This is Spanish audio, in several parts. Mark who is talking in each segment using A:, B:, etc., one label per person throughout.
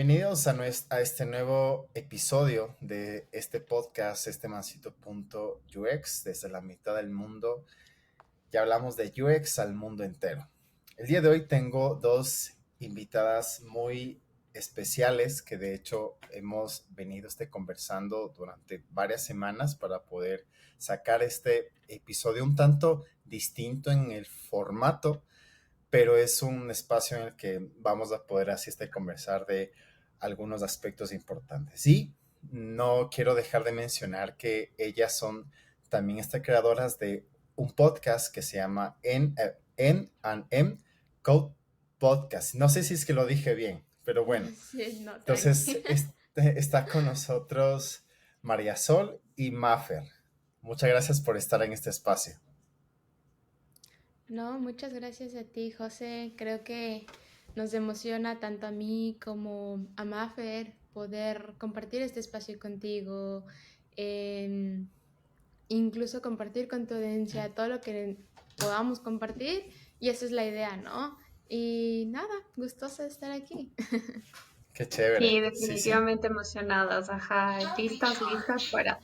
A: Bienvenidos a este nuevo episodio de este podcast, este mancito.ux, desde la mitad del mundo. Ya hablamos de UX al mundo entero. El día de hoy tengo dos invitadas muy especiales que de hecho hemos venido conversando durante varias semanas para poder sacar este episodio un tanto distinto en el formato, pero es un espacio en el que vamos a poder así conversar de algunos aspectos importantes. Y no quiero dejar de mencionar que ellas son también creadoras de un podcast que se llama N&M Code Podcast. No sé si es que lo dije bien, pero bueno.
B: Sí, no,
A: Entonces,
B: tranqui.
A: está con nosotros María Sol y Maffer. Muchas gracias por estar en este espacio.
B: No, muchas gracias a ti, José. Creo que nos emociona tanto a mí como a Mafer poder compartir este espacio contigo, em, incluso compartir con tu audiencia todo lo que podamos compartir, y esa es la idea, ¿no? Y nada, gustosa de estar aquí.
A: Qué
C: Sí,
A: chévere. Sí, sí.
C: definitivamente emocionadas, ajá, listas para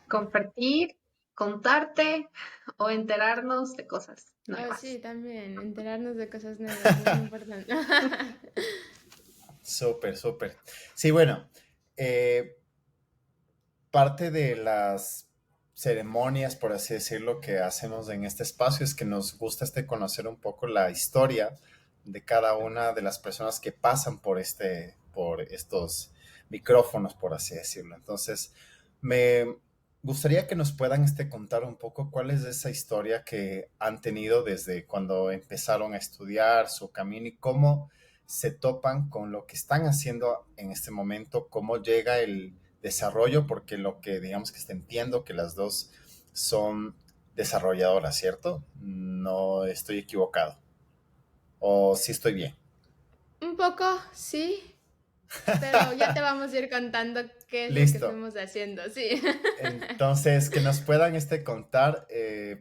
C: compartir, contarte o enterarnos de cosas
B: Oh, sí,
C: nuevas.
B: también, enterarnos de cosas nuevas, muy importante.
A: Súper, súper. Sí, bueno, eh, parte de las ceremonias, por así decirlo, que hacemos en este espacio es que nos gusta conocer un poco la historia de cada una de las personas que pasan por estos micrófonos, por así decirlo. Entonces, me gustaría que nos puedan contar un poco cuál es esa historia que han tenido desde cuando empezaron a estudiar, su camino y cómo se topan con lo que están haciendo en este momento, cómo llega el desarrollo, porque lo que digamos que entiendo que las dos son desarrolladoras, ¿cierto? No estoy equivocado. O sí estoy bien.
B: Un poco, sí, pero ya te vamos a ir contando qué es lo que
A: Listo.
B: fuimos haciendo, sí.
A: Entonces, que nos puedan contar,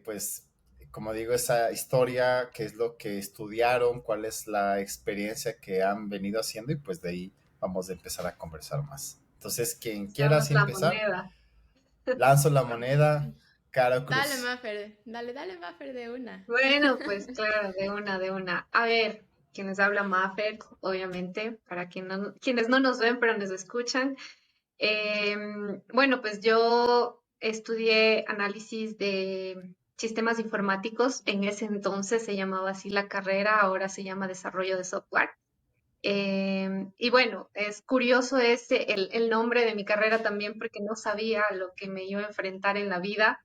A: pues, como digo, esa historia, qué es lo que estudiaron, cuál es la experiencia que han venido haciendo y pues de ahí vamos a empezar a conversar más. Entonces, quien quiera
C: Usamos
A: así
C: la
A: empezar,
C: moneda.
A: lanzo la moneda, Caro
B: Dale,
A: Cruz.
B: Maffer, dale, Maffer de una.
C: Bueno, pues claro, de una. A ver, quienes habla Maffer, obviamente, para quienes no nos ven pero nos escuchan. Bueno, pues yo estudié análisis de sistemas informáticos. En ese entonces se llamaba así la carrera, ahora se llama desarrollo de software. Y bueno, es curioso el nombre de mi carrera también porque no sabía lo que me iba a enfrentar en la vida.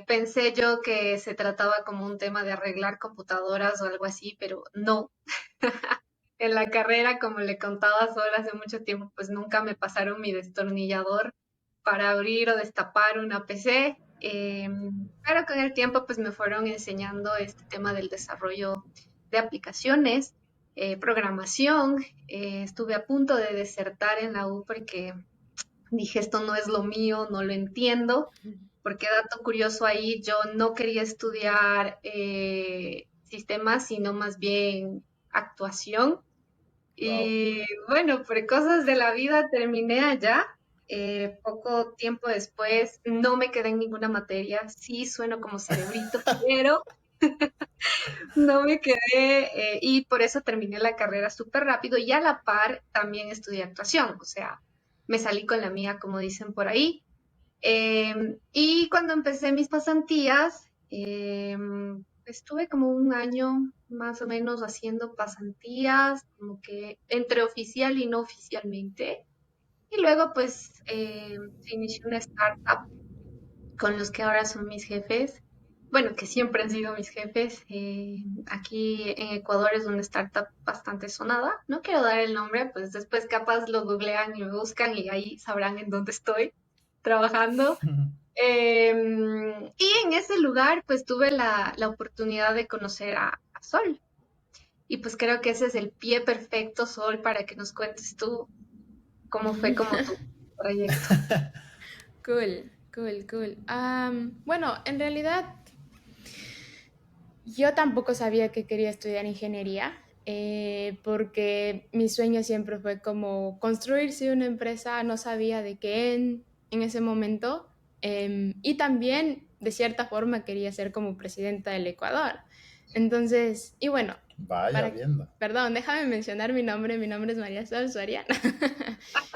C: Pensé yo que se trataba como un tema de arreglar computadoras o algo así, pero no. En la carrera, como le contaba Sol hace mucho tiempo, pues nunca me pasaron mi destornillador para abrir o destapar una PC. Pero con el tiempo pues me fueron enseñando este tema del desarrollo de aplicaciones, programación. Estuve a punto de desertar en la U porque dije esto no es lo mío, no lo entiendo, porque dato curioso ahí, yo no quería estudiar sistemas, sino más bien actuación.
A: Wow.
C: Y bueno, por cosas de la vida terminé allá. Poco tiempo después no me quedé en ninguna materia. Sí sueno como cerebrito, pero no me quedé y por eso terminé la carrera súper rápido y a la par también estudié actuación. O sea, me salí con la mía, como dicen por ahí. Y cuando empecé mis pasantías, estuve como un año más o menos haciendo pasantías, como que entre oficial y no oficialmente. Y luego pues se inició una startup con los que ahora son mis jefes. Bueno, que siempre han sido mis jefes. Aquí en Ecuador es una startup bastante sonada. No quiero dar el nombre, pues después capaz lo googlean y me buscan y ahí sabrán en dónde estoy trabajando. Y en ese lugar, pues tuve la oportunidad de conocer a Sol. Y pues creo que ese es el pie perfecto, Sol, para que nos cuentes tú cómo fue como tu proyecto.
B: Cool, cool, cool. Bueno, en realidad yo tampoco sabía que quería estudiar ingeniería. porque mi sueño siempre fue como construirse una empresa, no sabía de qué en ese momento, y también de cierta forma quería ser como presidenta del Ecuador. Entonces, y bueno,
A: Vaya
B: para,
A: viendo.
B: perdón, déjame mencionar mi nombre es María Sol Soriano.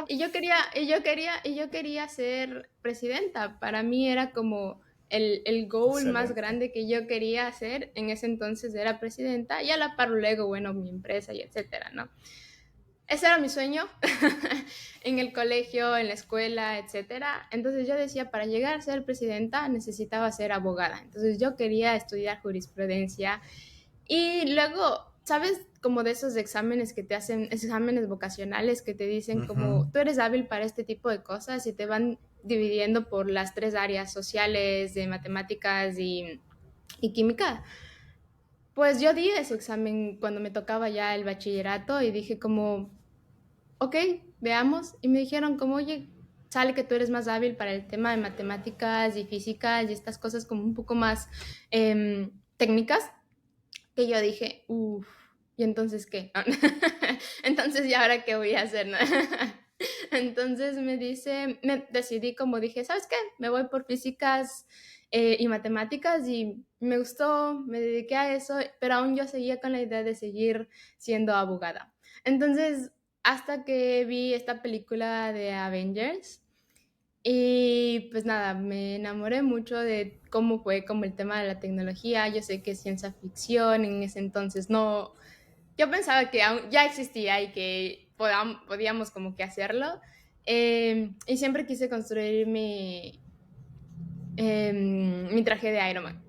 B: Y yo quería ser presidenta. Para mí era como el goal más
A: Excelente.
B: grande que yo quería hacer en ese entonces era presidenta y a la par luego, bueno, mi empresa y etcétera, ¿no? Ese era mi sueño en el colegio, en la escuela, etcétera. Entonces yo decía, para llegar a ser presidenta necesitaba ser abogada. Entonces yo quería estudiar jurisprudencia y luego, ¿sabes? Como de esos exámenes que te hacen, exámenes vocacionales que te dicen
A: Ujú.
B: como tú eres hábil para este tipo de cosas y te van dividiendo por las tres áreas sociales, de matemáticas y química. Pues yo di ese examen cuando me tocaba ya el bachillerato y dije como, ok, veamos. Y me dijeron como, oye, sale que tú eres más hábil para el tema de matemáticas y físicas y estas cosas como un poco más técnicas, que yo dije, uff, ¿y entonces qué? Entonces, ¿y ahora qué voy a hacer? ¿No? Entonces me decidí como dije, ¿sabes qué? Me voy por físicas y matemáticas y me gustó, me dediqué a eso, pero aún yo seguía con la idea de seguir siendo abogada. Entonces, hasta que vi esta película de Avengers, y pues nada, me enamoré mucho de cómo fue como el tema de la tecnología. Yo sé que es ciencia ficción, en ese entonces no, yo pensaba que ya existía y que podíamos como que hacerlo. Y siempre quise construir mi traje de Iron Man.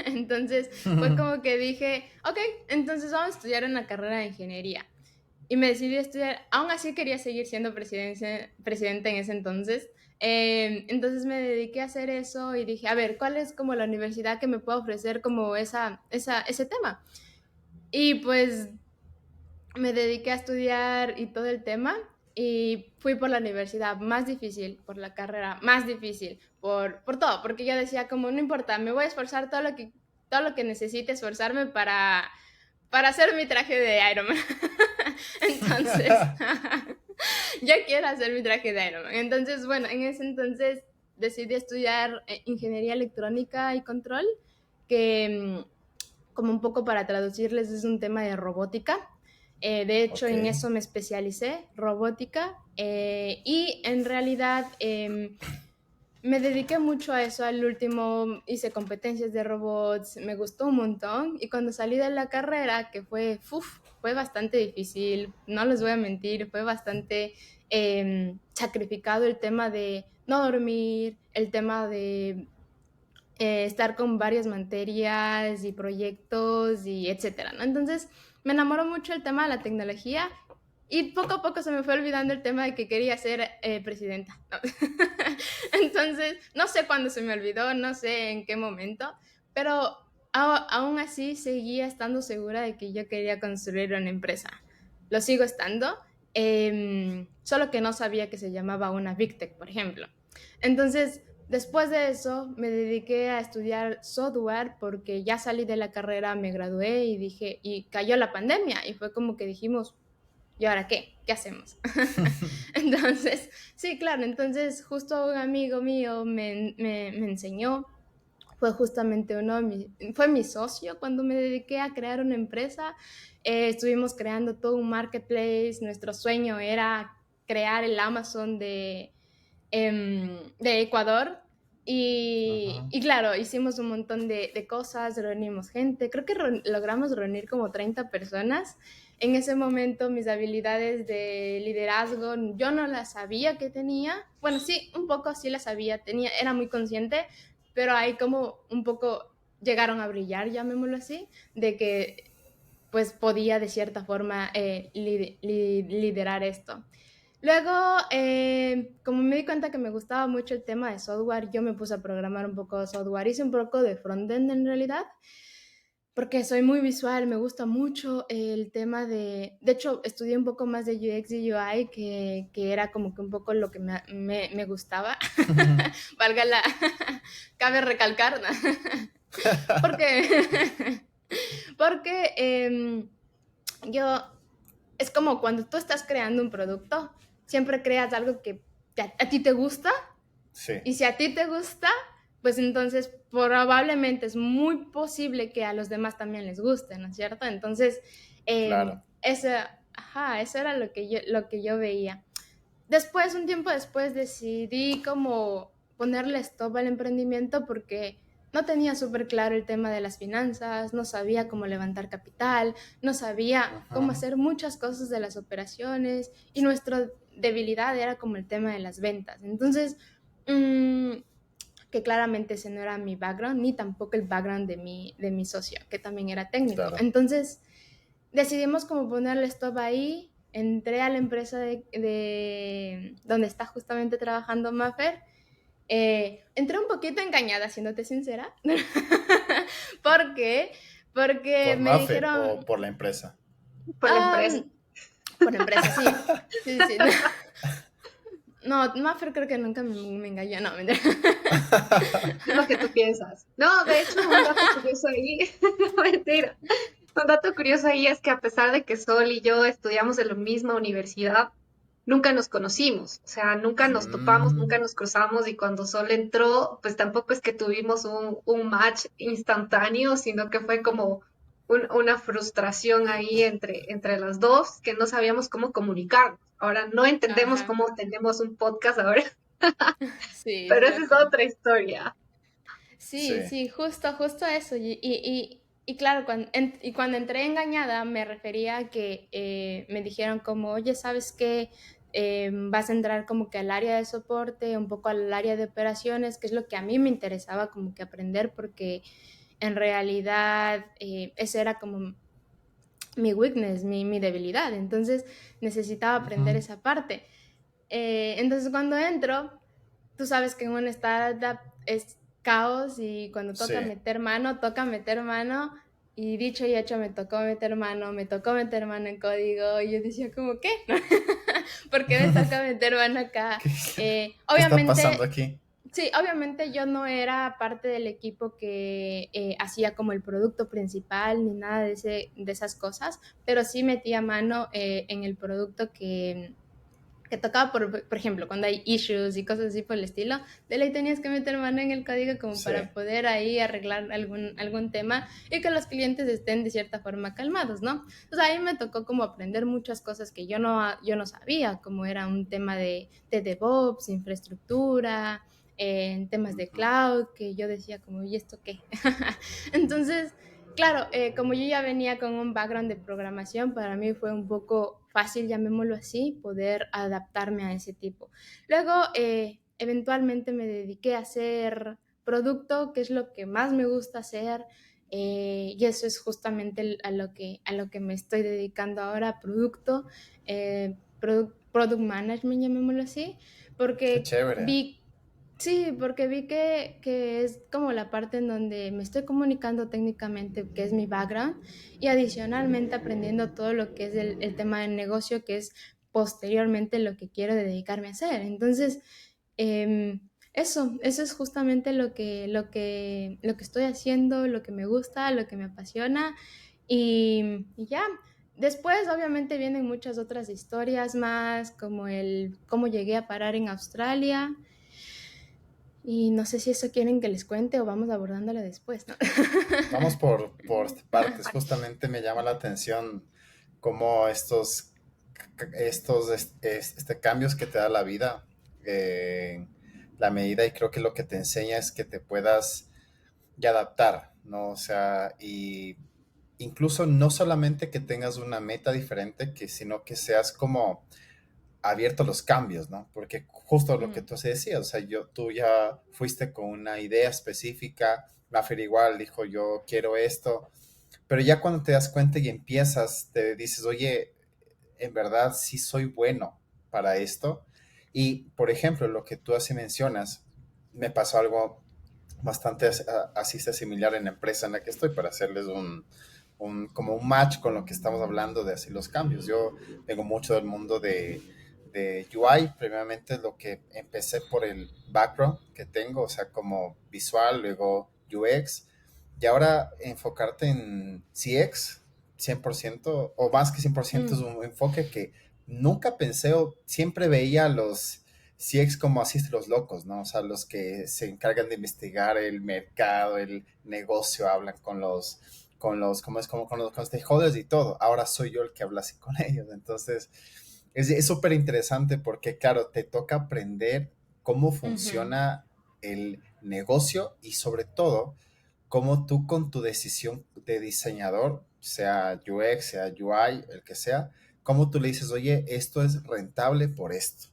B: Entonces fue como que dije, ok, entonces vamos a estudiar una carrera de ingeniería. Y me decidí a estudiar, aún así quería seguir siendo presidenta en ese entonces. Entonces me dediqué a hacer eso y dije, a ver, ¿cuál es como la universidad que me pueda ofrecer como ese tema? Y pues me dediqué a estudiar y todo el tema y fui por la universidad más difícil, por la carrera más difícil, por todo, porque yo decía como no importa, me voy a esforzar todo lo que necesite esforzarme para hacer mi traje de Iron Man. Entonces, yo quiero hacer mi traje de Iron Man. Entonces, bueno, en ese entonces decidí estudiar ingeniería electrónica y control, que como un poco para traducirles es un tema de robótica. De hecho,
A: Ok.
B: en eso me especialicé, robótica, y en realidad me dediqué mucho a eso. Al último hice competencias de robots, me gustó un montón y cuando salí de la carrera, que fue bastante difícil, no les voy a mentir, fue bastante sacrificado el tema de no dormir, el tema de estar con varias materias y proyectos y etcétera, ¿no? Entonces me enamoró mucho el tema de la tecnología y poco a poco se me fue olvidando el tema de que quería ser presidenta, ¿no? Entonces, no sé cuándo se me olvidó, no sé en qué momento, pero aún así seguía estando segura de que yo quería construir una empresa. Lo sigo estando, solo que no sabía que se llamaba una Big Tech, por ejemplo. Entonces, después de eso, me dediqué a estudiar software porque ya salí de la carrera, me gradué y dije, y cayó la pandemia y fue como que dijimos, ¿y ahora qué? ¿Qué hacemos? Entonces, sí, claro, entonces justo un amigo mío me enseñó, fue justamente fue mi socio cuando me dediqué a crear una empresa. Estuvimos creando todo un marketplace, nuestro sueño era crear el Amazon de Ecuador.
A: Ujú.
B: Y claro, hicimos un montón de cosas, reunimos gente, creo que logramos reunir como 30 personas. En ese momento mis habilidades de liderazgo yo no las sabía que tenía, bueno, sí, un poco sí las sabía, era muy consciente, pero ahí como un poco llegaron a brillar, llamémoslo así, de que pues podía de cierta forma liderar esto. Luego, como me di cuenta que me gustaba mucho el tema de software, yo me puse a programar un poco de software, hice un poco de frontend en realidad, porque soy muy visual, me gusta mucho el tema de hecho, estudié un poco más de UX y UI, que era como que un poco lo que me gustaba, valga la, cabe recalcar, ¿no? porque, porque yo, es como cuando tú estás creando un producto, siempre creas algo que a ti te gusta,
A: Sí,
B: y si a ti te gusta, pues entonces probablemente es muy posible que a los demás también les guste, ¿no es cierto? Entonces,
A: claro.
B: eso, ajá, eso era lo que yo veía. Después, un tiempo después, decidí como ponerle stop al emprendimiento porque no tenía súper claro el tema de las finanzas, no sabía cómo levantar capital, no sabía cómo
A: Ujú.
B: hacer muchas cosas de las operaciones y nuestra debilidad era como el tema de las ventas. Entonces, mmm, que claramente ese no era mi background, ni tampoco el background de mi socio, que también era técnico.
A: Claro.
B: Entonces, decidimos como ponerle stop ahí, entré a la empresa donde está justamente trabajando Maffer. Entré un poquito engañada, siéndote sincera. ¿Por qué? Porque
A: ¿Por
B: me
A: Maffer o
B: dijeron,
A: por la empresa?
C: por la empresa.
B: por empresa, sí. Sí, sí. No, Maffer creo que nunca me engañó, no, mentira.
C: Es lo que tú piensas. No, de hecho, un dato curioso ahí, mentira. Un dato curioso ahí es que a pesar de que Sol y yo estudiamos en la misma universidad, nunca nos conocimos, o sea, nunca nos topamos, nunca
A: Mm,
C: nos cruzamos y cuando Sol entró, pues tampoco es que tuvimos un match instantáneo, sino que fue como una frustración ahí entre las dos, que no sabíamos cómo comunicarnos. Ahora no entendemos
B: Ajá.
C: cómo tenemos un podcast ahora,
B: Sí,
C: pero
B: es
C: esa es
B: loco.
C: otra historia.
B: Sí,
A: sí.
B: sí, justo eso. Y claro, y cuando entré engañada me refería a que me dijeron como, oye, ¿sabes qué? Vas a entrar como que al área de soporte, un poco al área de operaciones, que es lo que a mí me interesaba como que aprender, porque en realidad ese era como mi weakness, mi debilidad. Entonces necesitaba aprender
A: Ujú.
B: esa parte. Entonces cuando entro, tú sabes que en una startup es caos y cuando
A: Sí.
B: toca meter mano. Y dicho y hecho, me tocó meter mano en código. Y yo decía como, ¿qué? ¿Por qué me toca meter mano acá?
A: ¿Qué, qué está pasando
B: Obviamente,
A: aquí?
B: sí, obviamente yo no era parte del equipo que hacía como el producto principal ni nada de esas cosas, pero sí metía mano en el producto que tocaba, por ejemplo, cuando hay issues y cosas así por el estilo, de ley tenías que meter mano en el código como
A: Sí.
B: para poder ahí arreglar algún tema y que los clientes estén de cierta forma calmados, ¿no? Entonces ahí me tocó como aprender muchas cosas que yo no sabía, como era un tema de DevOps, infraestructura, en temas de
A: Ujú.
B: cloud, que yo decía como, ¿y esto qué? Entonces, claro, como yo ya venía con un background de programación, para mí fue un poco fácil, llamémoslo así, poder adaptarme a ese tipo. Luego, eventualmente me dediqué a hacer producto, que es lo que más me gusta hacer, y eso es justamente a lo que me estoy dedicando ahora, producto, product management, llamémoslo así,
A: Qué
B: porque
A: chévere.
B: vi. Sí, porque vi que es como la parte en donde me estoy comunicando técnicamente, que es mi background, y adicionalmente aprendiendo todo lo que es el tema del negocio, que es posteriormente lo que quiero dedicarme a hacer. Entonces, eso es justamente lo que estoy haciendo, lo que me gusta, lo que me apasiona, y ya. Después, obviamente, vienen muchas otras historias más, como el cómo llegué a parar en Australia. Y no sé si eso quieren que les cuente o vamos abordándolo después, ¿no?
A: Vamos por partes.
C: Vale.
A: Justamente me llama la atención cómo cambios que te da la vida, la medida, y creo que lo que te enseña es que te puedas y adaptar, ¿no? O sea, y incluso no solamente que tengas una meta diferente, sino que seas como abierto a los cambios, ¿no? Porque justo lo que
B: Mm,
A: tú se decías, o sea, tú ya fuiste con una idea específica, Maffer igual dijo, yo quiero esto, pero ya cuando te das cuenta y empiezas, te dices, oye, en verdad sí soy bueno para esto. Y, por ejemplo, lo que tú así mencionas, me pasó algo bastante así similar en la empresa en la que estoy para hacerles como un match con lo que estamos hablando de así los cambios. Yo vengo mucho del mundo de UI, primeramente lo que empecé por el background que tengo, o sea, como visual, luego UX, y ahora enfocarte en CX. 100% o más que 100% es un enfoque que nunca pensé o siempre veía a los CX como así los locos, ¿no? O sea, los que se encargan de investigar el mercado, el negocio, hablan ¿cómo es? Como con los stakeholders y todo. Ahora soy yo el que habla así con ellos. Entonces, es súper interesante porque, claro, te toca aprender cómo funciona el negocio y sobre todo, cómo tú con tu decisión de diseñador, sea UX, sea UI, el que sea, cómo tú le dices, oye, esto es rentable por esto.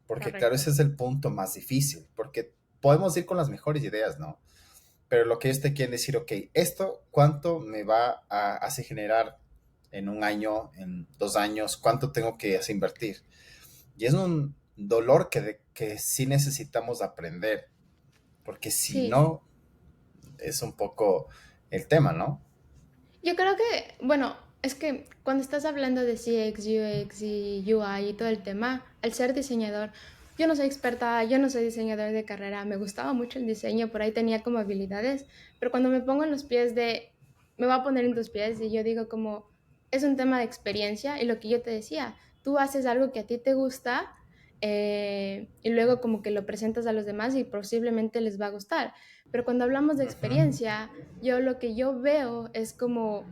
A: Porque, claro,
B: Correcto.
A: ese es el punto más difícil, porque podemos ir con las mejores ideas, ¿no? Pero lo que ellos te quieren decir, ok, esto, ¿cuánto me va a hacer generar en un año, en 2 años? ¿Cuánto tengo que hacer invertir? Y es un dolor que sí necesitamos aprender, porque si
B: Sí.
A: no, es un poco el tema, ¿no?
B: Yo creo que, bueno, es que cuando estás hablando de CX, UX y UI y todo el tema, al ser diseñador, yo no soy experta, yo no soy diseñador de carrera, me gustaba mucho el diseño, por ahí tenía como habilidades, pero cuando me pongo en los pies de, me voy a poner en tus pies y yo digo como, es un tema de experiencia y lo que yo te decía, tú haces algo que a ti te gusta y luego como que lo presentas a los demás y posiblemente les va a gustar, pero cuando hablamos de
A: Ujú.
B: experiencia, yo lo que yo veo es como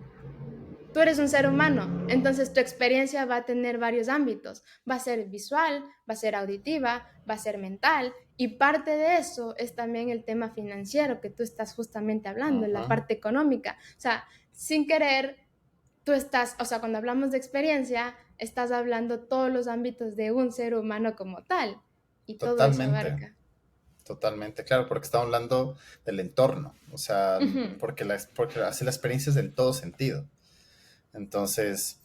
B: tú eres un ser humano, entonces tu experiencia va a tener varios ámbitos. Va a ser visual, va a ser auditiva, va a ser mental y parte de eso es también el tema financiero que tú estás justamente hablando, la
A: Ujú.
B: parte económica. O sea, sin querer, tú estás, o sea, cuando hablamos de experiencia, estás hablando todos los ámbitos de un ser humano como tal y todo eso
A: Totalmente,
B: abarca.
A: totalmente, claro, porque estamos hablando del entorno, o sea,
B: Ujú.
A: porque así la experiencia es en todo sentido. Entonces,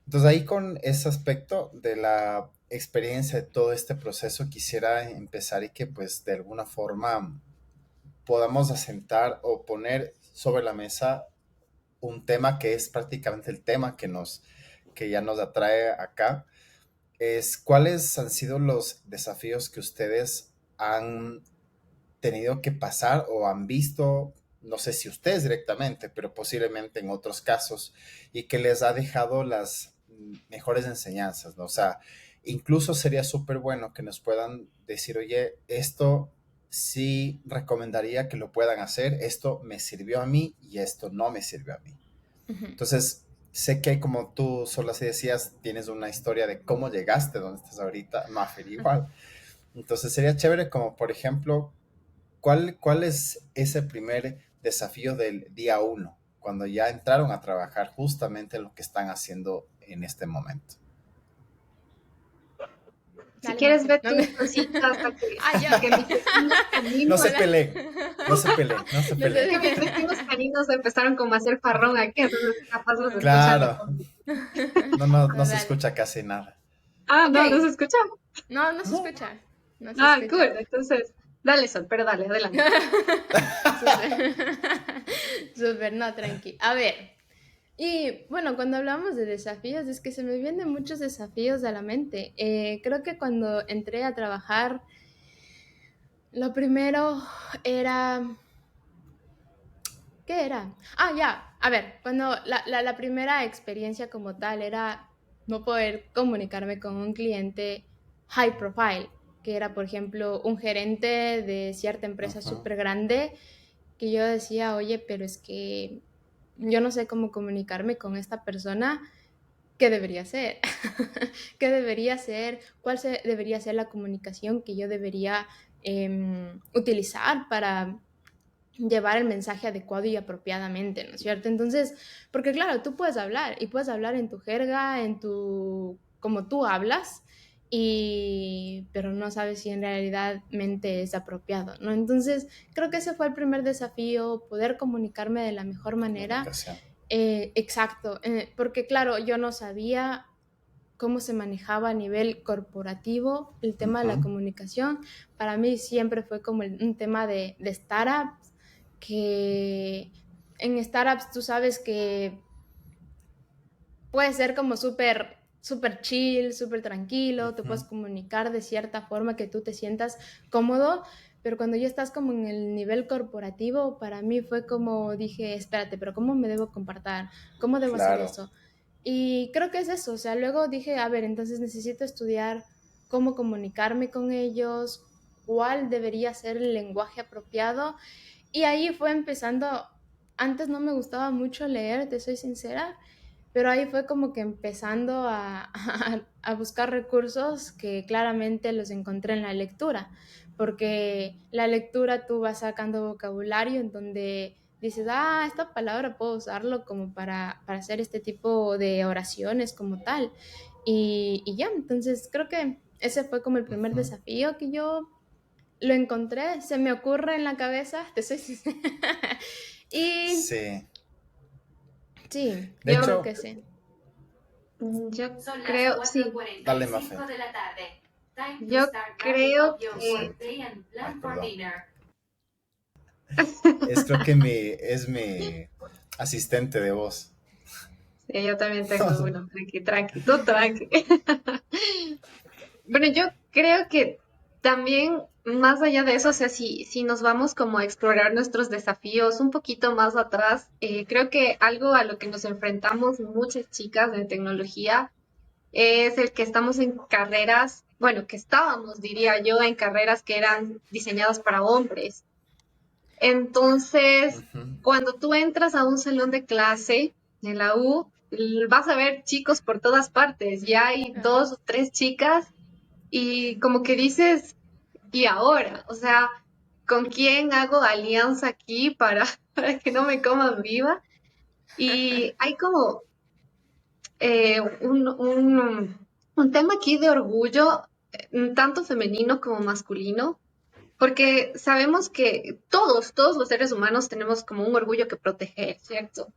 A: entonces ahí con ese aspecto de la experiencia de todo este proceso quisiera empezar y que pues de alguna forma podamos asentar o poner sobre la mesa un tema que es prácticamente el tema que ya nos atrae acá, es cuáles han sido los desafíos que ustedes han tenido que pasar o han visto, no sé si ustedes directamente, pero posiblemente en otros casos, y que les ha dejado las mejores enseñanzas, ¿no? O sea, incluso sería súper bueno que nos puedan decir, oye, esto sí recomendaría que lo puedan hacer, esto me sirvió a mí y esto no me sirvió a mí.
B: Ujú.
A: Entonces, sé que como tú solo así decías, tienes una historia de cómo llegaste donde estás ahorita, Mafer igual. Entonces sería chévere como, por ejemplo, ¿cuál es ese primer desafío del día uno, cuando ya entraron a trabajar justamente en lo que están haciendo en este momento?
C: Si
B: Dale,
C: quieres,
B: Mafe.
C: ve tu cosita
B: Ah, yo.
C: hasta que mis vecinos
A: No se
C: caninos,
B: Hola.
A: peleen, no se peleen, no se
B: No sé
A: peleen.
B: de
C: que mis
B: qué.
C: vecinos caninos empezaron como a hacer farrón aquí, entonces capaz los
B: Ah.
C: escuchan de
A: Claro,
C: fondo.
A: no, no,
B: No,
A: no se
B: dale.
A: escucha casi nada.
C: Ah,
B: Ok.
C: no, ¿no se escucha?
B: No, no se
A: No.
B: escucha. No se
C: Ah, cool.
B: escucha.
C: Entonces, dale, Sol, pero dale, adelante.
B: Súper. Súper, no, tranqui. A ver. Y bueno, cuando hablamos de desafíos, es que se me vienen muchos desafíos a la mente. Creo que cuando entré a trabajar, lo primero era ¿qué era? Ah, ya, a ver, cuando la primera experiencia como tal era no poder comunicarme con un cliente high profile, que era, por ejemplo, un gerente de cierta empresa
A: Ujú.
B: súper grande, que yo decía, oye, pero es que yo no sé cómo comunicarme con esta persona, ¿qué debería ser? ¿Qué debería ser? Debería ser la comunicación que yo debería utilizar para llevar el mensaje adecuado y apropiadamente, ¿no es cierto? Entonces, porque claro, tú puedes hablar y puedes hablar en tu jerga, como tú hablas, pero no sabes si en realidad mente es apropiado, ¿no? Entonces, creo que ese fue el primer desafío, poder comunicarme de la mejor manera.
A: Comunicación.
B: Exacto, porque claro, yo no sabía cómo se manejaba a nivel corporativo el tema de la
A: Ujú.
B: comunicación. Para mí siempre fue como un tema de startups, que en startups tú sabes que puede ser como súper chill, súper tranquilo, te puedes
A: Ujú.
B: comunicar de cierta forma que tú te sientas cómodo, pero cuando ya estás como en el nivel corporativo, para mí fue como dije, espérate, pero ¿cómo me debo comportar? ¿Cómo debo hacer
A: Claro.
B: eso? Y creo que es eso, o sea, luego dije, a ver, entonces necesito estudiar cómo comunicarme con ellos, cuál debería ser el lenguaje apropiado. Y ahí fue empezando, antes no me gustaba mucho leer, te soy sincera, pero ahí fue como que empezando a buscar recursos que claramente los encontré en la lectura, porque la lectura tú vas sacando vocabulario en donde dices, ah, esta palabra puedo usarlo como para hacer este tipo de oraciones como tal. Y ya, entonces creo que ese fue como el primer
A: Ujú.
B: desafío que yo lo encontré, se me ocurre en la cabeza, te soy sincera. Y
A: Sí.
B: sí,
A: De
B: yo creo
C: Yo,
A: hecho,
B: que sí.
C: yo
D: Son las
C: creo, sí,
A: dale, Mafe.
D: 4:45 de la tarde. Time to
C: yo
D: start wrapping
C: creo
D: up your
A: Lo
C: que
A: siento.
D: workday and
A: Ay,
D: plan for
A: perdón.
D: dinner.
A: Creo que es mi asistente de voz.
C: sí, yo también tengo uno, tranqui, tranqui, tú tranqui. Bueno, yo creo que también, más allá de eso, o sea, si nos vamos como a explorar nuestros desafíos un poquito más atrás, creo que algo a lo que nos enfrentamos muchas chicas de tecnología es el que estamos en carreras, bueno, que estábamos, diría yo, en carreras que eran diseñadas para hombres. Entonces,
A: Ujú.
C: cuando tú entras a un salón de clase en la U, vas a ver chicos por todas partes. Ya hay
B: Ajá.
C: dos o tres chicas y como que dices, ¿y ahora? O sea, ¿con quién hago alianza aquí para, para que no me coman viva? Y hay como un tema aquí de orgullo, tanto femenino como masculino, porque sabemos que todos los seres humanos tenemos como un orgullo que proteger, ¿cierto?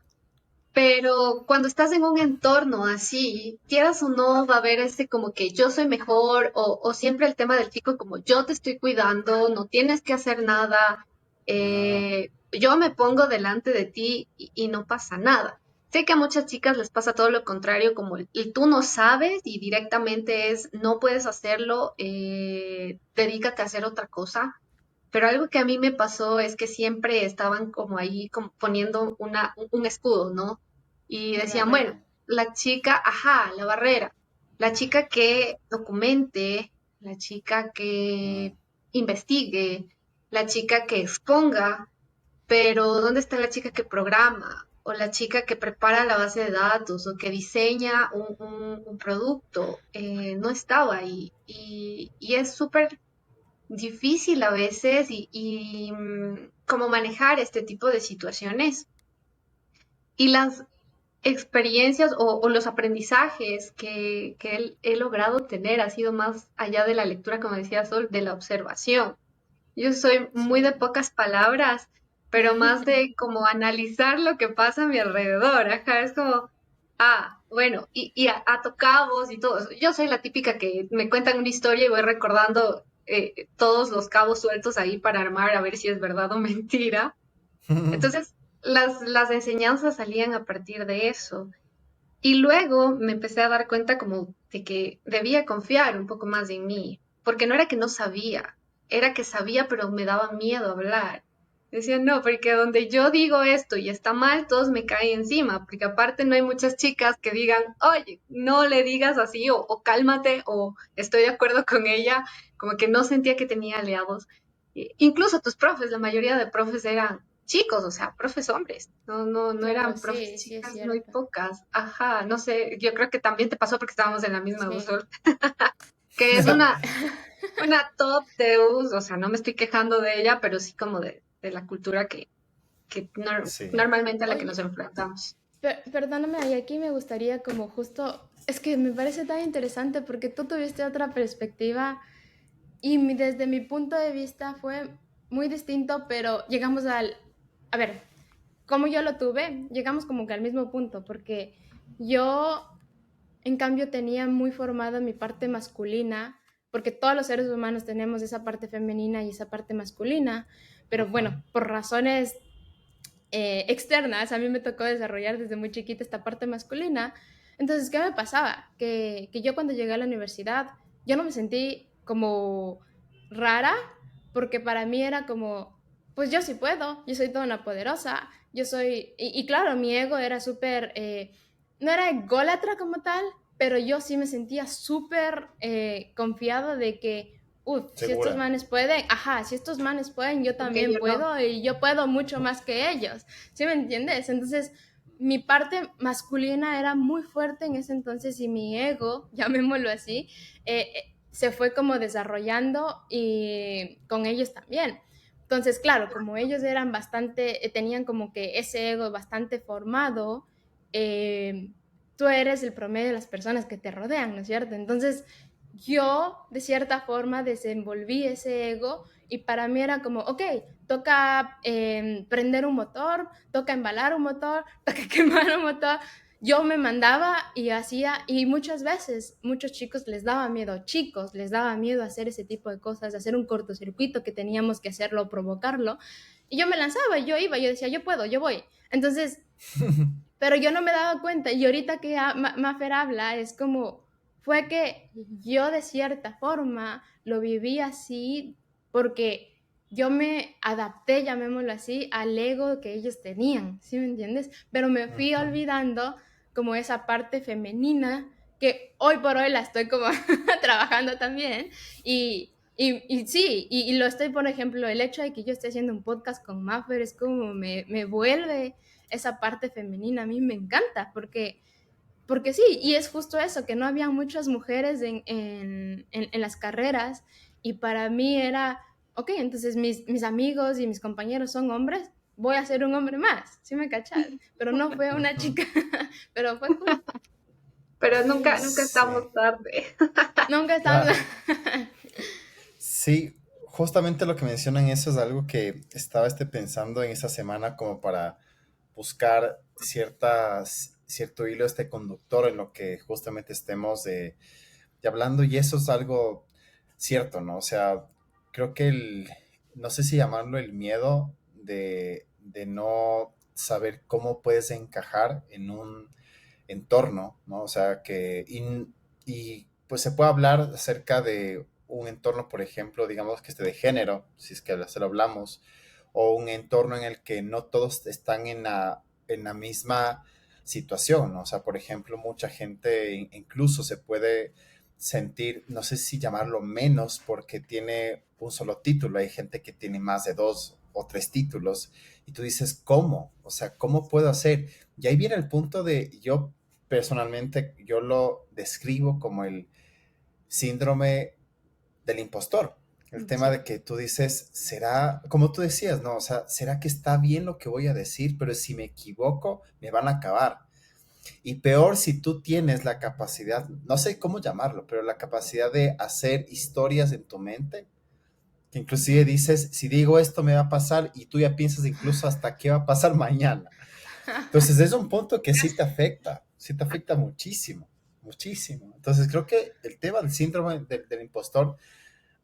C: Pero cuando estás en un entorno así, quieras o no, va a haber ese como que yo soy mejor o siempre el tema del chico como yo te estoy cuidando, no tienes que hacer nada,
A: No.
C: yo me pongo delante de ti y no pasa nada. Sé que a muchas chicas les pasa todo lo contrario, como el tú no sabes y directamente es no puedes hacerlo, dedícate a hacer otra cosa. Pero algo que a mí me pasó es que siempre estaban como ahí como poniendo un escudo, ¿no? Y
B: Mi
C: decían, bueno,
B: barrera.
C: la chica, ajá, la barrera, la chica que documente, la chica
A: Mm.
C: que investigue, la chica que exponga, pero ¿dónde está la chica que programa? O la chica que prepara la base de datos o que diseña un producto. No estaba ahí. Y es súper difícil a veces y cómo manejar este tipo de situaciones. Y las experiencias o los aprendizajes que he logrado tener ha sido más allá de la lectura, como decía Sol, de la observación. Yo soy muy de
B: Sí.
C: pocas palabras, pero más de como analizar lo que pasa a mi alrededor. Ajá, es como, ah, bueno, y ato cabos y todo eso. Yo soy la típica que me cuentan una historia y voy recordando todos los cabos sueltos ahí para armar a ver si es verdad o mentira. Entonces, las enseñanzas salían a partir de eso. Y luego me empecé a dar cuenta como de que debía confiar un poco más en mí, porque no era que no sabía, era que sabía pero me daba miedo hablar. Decía, no, porque donde yo digo esto y está mal, todos me caen encima, porque aparte no hay muchas chicas que digan, oye, no le digas así o cálmate o estoy de acuerdo con ella, como que no sentía que tenía aliados. Incluso tus profes, la mayoría de profes eran chicos, o sea, profes hombres, no
B: Claro,
C: eran profes
B: sí, sí es
C: chicas, muy
B: cierto.
C: pocas. Ajá, no sé, yo creo que también te pasó porque estábamos en la misma
B: Sí.
C: USOL, que es una top de US, o sea, no me estoy quejando de ella, pero sí como de la cultura que
A: Sí.
C: normalmente a la que nos
B: Oye,
C: enfrentamos.
B: perdóname, y aquí me gustaría como justo, es que me parece tan interesante porque tú tuviste otra perspectiva y desde mi punto de vista fue muy distinto, pero llegamos a ver, como yo lo tuve, llegamos como que al mismo punto, porque yo en cambio tenía muy formada mi parte masculina, porque todos los seres humanos tenemos esa parte femenina y esa parte masculina, pero
A: Ujú.
B: bueno, por razones externas, a mí me tocó desarrollar desde muy chiquita esta parte masculina. Entonces, ¿qué me pasaba? Que yo cuando llegué a la universidad, yo no me sentí como rara, porque para mí era como, pues yo sí puedo, yo soy toda una poderosa, yo soy, y claro, mi ego era súper, no era ególatra como tal, pero yo sí me sentía súper confiada de que, si estos
A: Segura.
B: manes pueden, ajá, si estos manes pueden, yo
C: Porque
B: también
C: yo no.
B: puedo y yo puedo mucho más que ellos, ¿sí me entiendes? Entonces, mi parte masculina era muy fuerte en ese entonces y mi ego, llamémoslo así, se fue como desarrollando y con ellos también. Entonces, claro, como ellos eran bastante, tenían como que ese ego bastante formado, eh, tú eres el promedio de las personas que te rodean, ¿no es cierto? Entonces, yo de cierta forma desenvolví ese ego y para mí era como, ok, toca prender un motor, toca embalar un motor, toca quemar un motor. Yo me mandaba y hacía, y muchas veces, muchos chicos les daba miedo, chicos les daba miedo hacer ese tipo de cosas, hacer un cortocircuito que teníamos que hacerlo, provocarlo. Y yo me lanzaba, yo iba, yo decía, yo puedo, yo voy. Entonces, pero yo no me daba cuenta. Y ahorita que Mafer habla, es como, fue que yo de cierta forma lo viví así porque yo me adapté, llamémoslo así, al ego que ellos tenían, ¿sí me entiendes? Pero me fui
A: Ujú.
B: olvidando como esa parte femenina que hoy por hoy la estoy como trabajando también. Y sí, y lo estoy, por ejemplo, el hecho de que yo esté haciendo un podcast con Maffer es como me vuelve esa parte femenina, a mí me encanta, porque sí, y es justo eso, que no había muchas mujeres en las carreras, y para mí era, ok, entonces mis amigos y mis compañeros son hombres, voy a ser un hombre más, ¿sí me cachas? Pero no fue una
A: Ujú.
B: chica, pero fue cool.
C: Pero nunca, nunca
A: Sí,
C: estamos tarde.
B: Nunca estamos...
A: claro. Sí, justamente lo que mencionan eso es algo que estaba pensando en esta semana como para buscar cierto hilo conductor en lo que justamente estemos de hablando y eso es algo cierto, ¿no? O sea, creo que no sé si llamarlo el miedo de no saber cómo puedes encajar en un entorno, ¿no? O sea, y pues se puede hablar acerca de un entorno, por ejemplo, digamos que de género, si es que se lo hablamos, o un entorno en el que no todos están en la misma situación, ¿no? O sea, por ejemplo, mucha gente incluso se puede sentir, no sé si llamarlo menos porque tiene un solo título, hay gente que tiene más de 2 o 3 títulos y tú dices, ¿cómo? O sea, ¿cómo puedo hacer? Y ahí viene el punto de, yo personalmente, yo lo describo como el síndrome del impostor. El tema de
B: Sí.
A: que tú dices, será, como tú decías, ¿no? O sea, ¿será que está bien lo que voy a decir? Pero si me equivoco, me van a acabar. Y peor si tú tienes la capacidad, no sé cómo llamarlo, pero la capacidad de hacer historias en tu mente, que inclusive dices, si digo esto me va a pasar y tú ya piensas incluso hasta qué va a pasar mañana. Entonces es un punto que sí te afecta muchísimo, muchísimo. Entonces creo que el tema del síndrome del impostor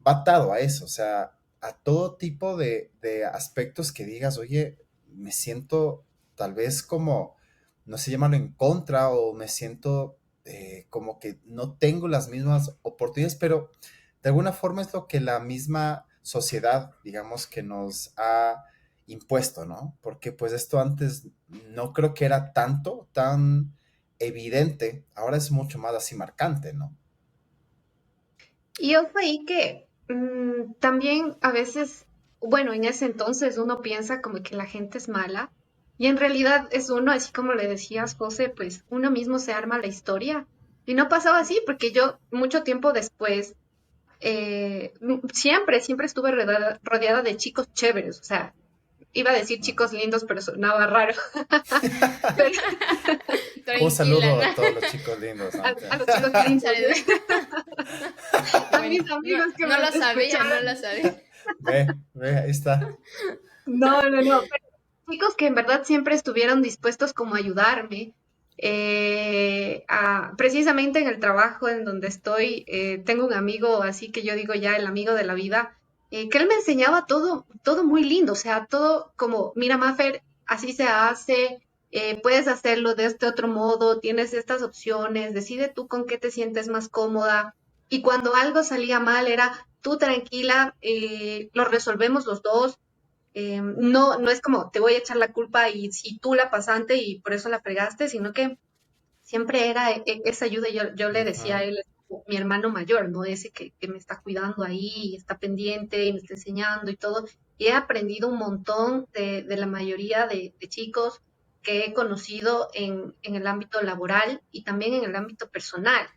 A: va atado a eso, o sea, a todo tipo de aspectos que digas, oye, me siento tal vez como, no sé, llamarlo en contra o me siento como que no tengo las mismas oportunidades, pero de alguna forma es lo que la misma sociedad, digamos, que nos ha impuesto, ¿no? Porque pues esto antes no creo que era tan evidente, ahora es mucho más así marcante, ¿no?
C: Y ojo ahí que también a veces, bueno, en ese entonces uno piensa como que la gente es mala y en realidad es uno, así como le decías, José, pues uno mismo se arma la historia. Y no pasaba así porque yo mucho tiempo después siempre estuve rodeada de chicos chéveres, o sea, iba a decir chicos lindos, pero sonaba raro. Pero
A: Un
B: Tranquila,
A: saludo
B: ¿no?
A: a todos los chicos lindos. ¿No?
C: a los chicos lindos,
B: Saludos.
C: a mis
B: No,
C: amigos que
B: no
C: me
B: lo sabía,
C: escuchan.
B: no lo sabía.
A: Ahí está.
C: No, pero chicos que en verdad siempre estuvieron dispuestos como a ayudarme. Precisamente en el trabajo en donde estoy, tengo un amigo, así que yo digo ya el amigo de la vida, que él me enseñaba todo, todo muy lindo, o sea, todo como, mira, Mafer, así se hace, puedes hacerlo de este otro modo, tienes estas opciones, decide tú con qué te sientes más cómoda. Y cuando algo salía mal era, tú tranquila, lo resolvemos los dos. No es como te voy a echar la culpa y si tú la pasaste y por eso la fregaste, sino que siempre era esa ayuda. Yo le decía a
A: Ujú.
C: él, es como mi hermano mayor, ¿no? Ese que me está cuidando ahí y está pendiente y me está enseñando y todo. Y he aprendido un montón de la mayoría de chicos que he conocido en el ámbito laboral y también en el ámbito personal.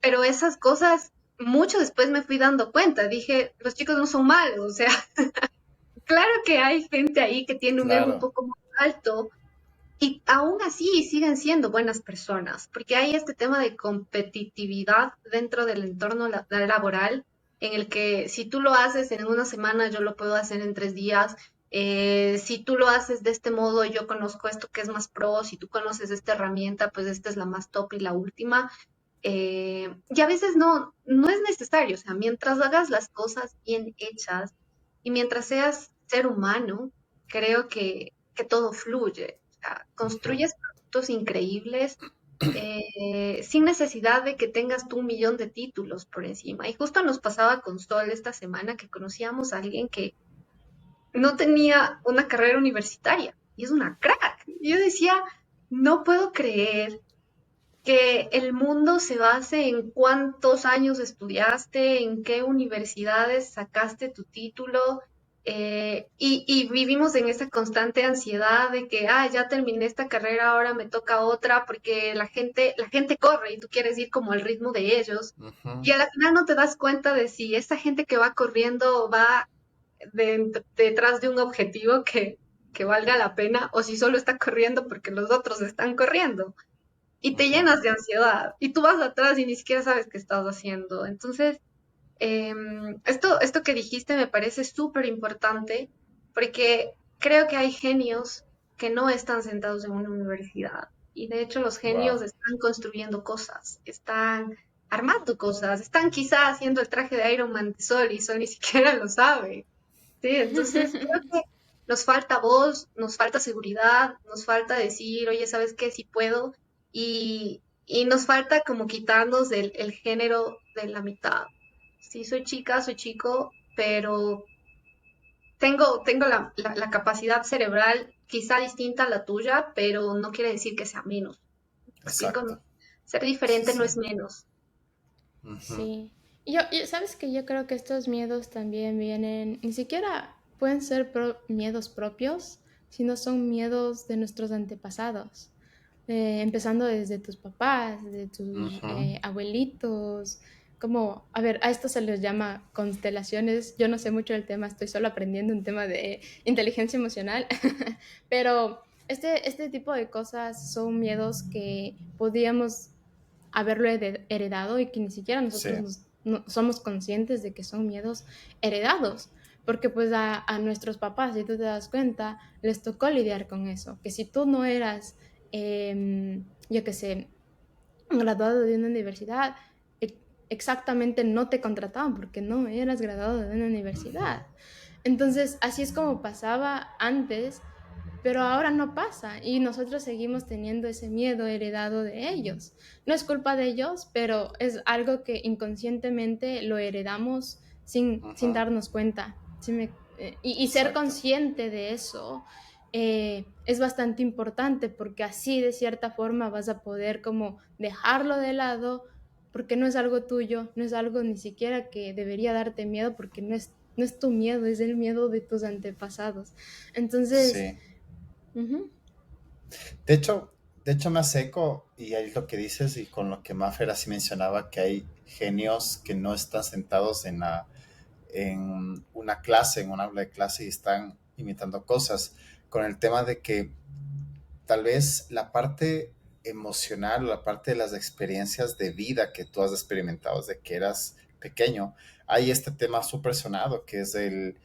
C: Pero esas cosas, mucho después me fui dando cuenta. Dije, los chicos no son malos, o sea, claro que hay gente ahí que tiene un ego un
A: Claro.
C: poco más alto, y aún así siguen siendo buenas personas, porque hay este tema de competitividad dentro del entorno laboral, en el que si tú lo haces en una semana, yo lo puedo hacer en 3 días. Si tú lo haces de este modo, yo conozco esto que es más pro. Si tú conoces esta herramienta, pues esta es la más top y la última. Y a veces no es necesario. O sea, mientras hagas las cosas bien hechas y mientras seas ser humano, creo que todo fluye. O sea,
A: Ujú.
C: construyes productos increíbles, sin necesidad de que tengas tú un millón de títulos por encima. Y justo nos pasaba con Sol esta semana que conocíamos a alguien que no tenía una carrera universitaria y es una crack. Y yo decía, no puedo creer que el mundo se base en cuántos años estudiaste, en qué universidades sacaste tu título, y vivimos en esa constante ansiedad de que, ya terminé esta carrera, ahora me toca otra, porque la gente corre y tú quieres ir como al ritmo de ellos.
A: Ujú.
C: Y a la final no te das cuenta de si esa gente que va corriendo va detrás de un objetivo que valga la pena o si solo está corriendo porque los otros están corriendo y te
A: Ujú.
C: llenas de ansiedad y tú vas atrás y ni siquiera sabes qué estás haciendo. Entonces, esto que dijiste me parece súper importante porque creo que hay genios que no están sentados en una universidad y de hecho los genios
A: Wow.
C: están construyendo cosas, están armando cosas, están quizás haciendo el traje de Iron Man de Sol y Sol ni siquiera lo sabe. Sí, entonces creo que nos falta voz, nos falta seguridad, nos falta decir, oye, ¿sabes qué? Sí puedo. Y nos falta como quitarnos el género de la mitad. Sí, soy chica, soy chico, pero tengo la capacidad cerebral quizá distinta a la tuya, pero no quiere decir que sea menos. ¿Me explico?
A: Exacto.
C: Ser
A: Sí,
C: diferente no
A: sí.
C: es menos.
A: Ujú.
B: Sí. Sabes que yo creo que estos miedos también vienen, ni siquiera pueden ser miedos propios, sino son miedos de nuestros antepasados. Empezando desde tus papás, de tus
A: Ujú.
B: abuelitos, como, a ver, a esto se les llama constelaciones. Yo no sé mucho del tema, estoy solo aprendiendo un tema de inteligencia emocional, pero este tipo de cosas son miedos que podríamos haberlo heredado y que ni siquiera
A: Sí.
B: nosotros no, somos conscientes de que son miedos heredados. Porque pues a nuestros papás, si tú te das cuenta, les tocó lidiar con eso. Que si tú no eras, yo qué sé, graduado de una universidad, exactamente no te contrataban porque no eras graduado de una
A: Ujú.
B: universidad. Entonces, así es como pasaba antes, pero ahora no pasa y nosotros seguimos teniendo ese miedo heredado de ellos. No es culpa de ellos, pero es algo que inconscientemente lo heredamos sin
A: Ujú.
B: darnos cuenta. Y ser
A: Exacto.
B: consciente de eso es bastante importante porque así de cierta forma vas a poder como dejarlo de lado porque no es algo tuyo, no es algo ni siquiera que debería darte miedo porque no es tu miedo, es el miedo de tus antepasados. Entonces,
A: Sí.
B: ujú,
A: De hecho, de hecho me hace eco y ahí lo que dices y con lo que Maffer así mencionaba que hay genios que no están sentados en una clase, en un aula de clase y están imitando cosas, con el tema de que tal vez la parte emocional, la parte de las experiencias de vida que tú has experimentado desde que eras pequeño, hay este tema súper sonado que es el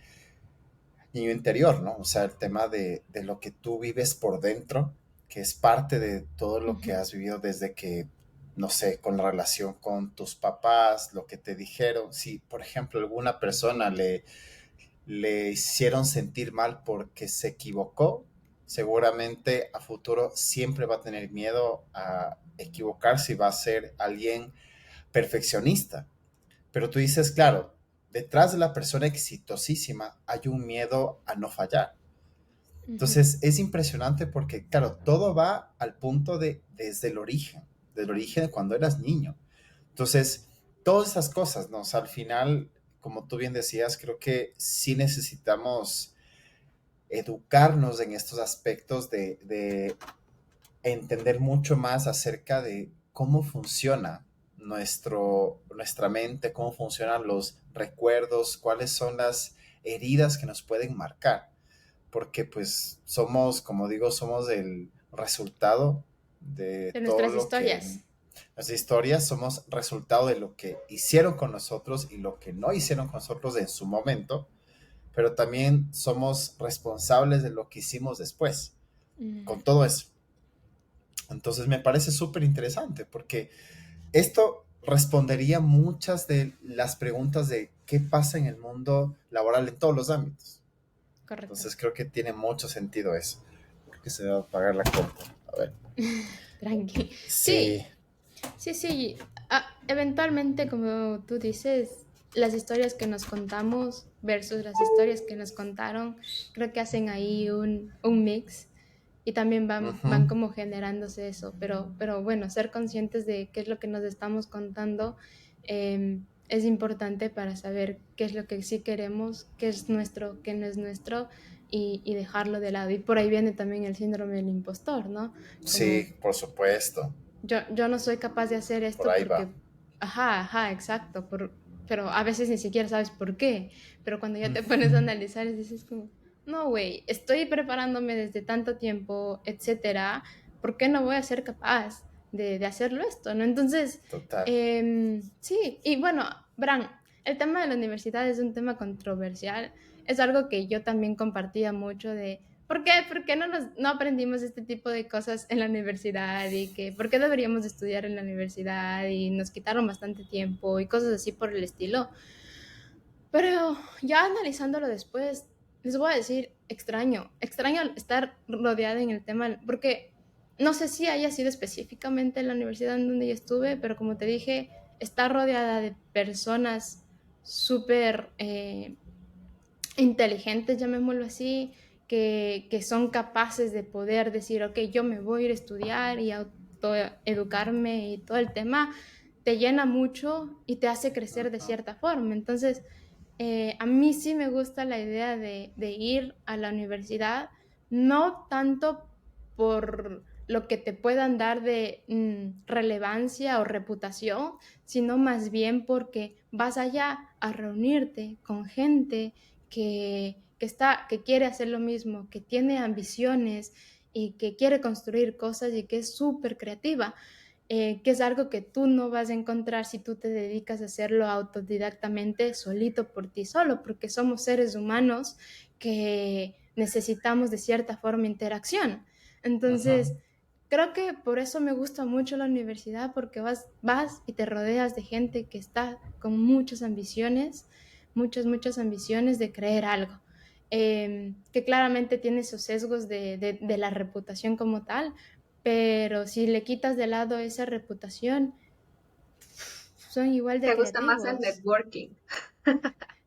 A: niño interior, ¿no? O sea, el tema de lo que tú vives por dentro, que es parte de todo lo que
B: ujú,
A: has vivido desde que, no sé, con la relación con tus papás, lo que te dijeron. Si, por ejemplo, alguna persona le hicieron sentir mal porque se equivocó, seguramente a futuro siempre va a tener miedo a equivocarse y va a ser alguien perfeccionista. Pero tú dices, claro, detrás de la persona exitosísima hay un miedo a no fallar.
B: Ujú.
A: Entonces es impresionante porque, claro, todo va al punto de desde el origen, del origen de cuando eras niño. Entonces, todas esas cosas, ¿no? O sea, al final, como tú bien decías, creo que sí necesitamos educarnos en estos aspectos de entender mucho más acerca de cómo funciona nuestra mente, cómo funcionan los recuerdos, cuáles son las heridas que nos pueden marcar, porque pues somos, como digo, somos el resultado de
B: De
A: todo
B: nuestras
A: lo que
B: historias.
A: las historias somos resultado de lo que hicieron con nosotros y lo que no hicieron con nosotros en su momento, pero también somos responsables de lo que hicimos después,
B: Mm,
A: con todo eso. Entonces me parece súper interesante porque esto respondería muchas de las preguntas de qué pasa en el mundo laboral en todos los ámbitos.
B: correcto.
A: Entonces creo que tiene mucho sentido eso. Creo que se va a apagar la compu. A ver.
B: Tranqui.
A: Sí.
B: Sí, sí, sí. Eventualmente, como tú dices, las historias que nos contamos versus las historias que nos contaron, creo que hacen ahí un mix y también van
A: Ujú.
B: como generándose eso. Pero bueno, ser conscientes de qué es lo que nos estamos contando es importante para saber qué es lo que sí queremos, qué es nuestro, qué no es nuestro y dejarlo de lado. Y por ahí viene también el síndrome del impostor, ¿no? Como
A: Sí, por supuesto.
B: yo no soy capaz de hacer
A: Por
B: esto
A: ahí va.
B: porque, ajá, exacto, pero a veces ni siquiera sabes por qué. Pero cuando ya te pones a
A: Ujú.
B: analizar, dices como, no, güey, estoy preparándome desde tanto tiempo, etcétera, ¿por qué no voy a ser capaz de hacerlo esto, no? Entonces,
A: Total.
B: sí, y bueno, Bran, el tema de la universidad es un tema controversial, es algo que yo también compartía mucho de ¿por qué? ¿Por qué no aprendimos este tipo de cosas en la universidad? Y que, ¿por qué deberíamos de estudiar en la universidad? Y nos quitaron bastante tiempo y cosas así por el estilo. Pero ya analizándolo después, les voy a decir, extraño estar rodeada en el tema, porque no sé si haya sido específicamente en la universidad en donde yo estuve, pero como te dije, estar rodeada de personas súper inteligentes, llamémoslo así, que son capaces de poder decir, ok, yo me voy a ir a estudiar y autoeducarme y todo el tema, te llena mucho y te hace crecer de
A: Ujú.
B: cierta forma. Entonces, a mí sí me gusta la idea de ir a la universidad, no tanto por lo que te puedan dar de relevancia o reputación, sino más bien porque vas allá a reunirte con gente que quiere hacer lo mismo, que tiene ambiciones y que quiere construir cosas y que es súper creativa, que es algo que tú no vas a encontrar si tú te dedicas a hacerlo autodidactamente, solito por ti solo, porque somos seres humanos que necesitamos de cierta forma interacción.
A: Ujú.
B: Entonces, creo que por eso me gusta mucho la universidad, porque vas y te rodeas de gente que está con muchas ambiciones de creer algo. Que claramente tiene esos sesgos de la reputación como tal, pero si le quitas de lado esa reputación, son igual de
C: ¿Te gusta más el
B: creativos.
C: networking?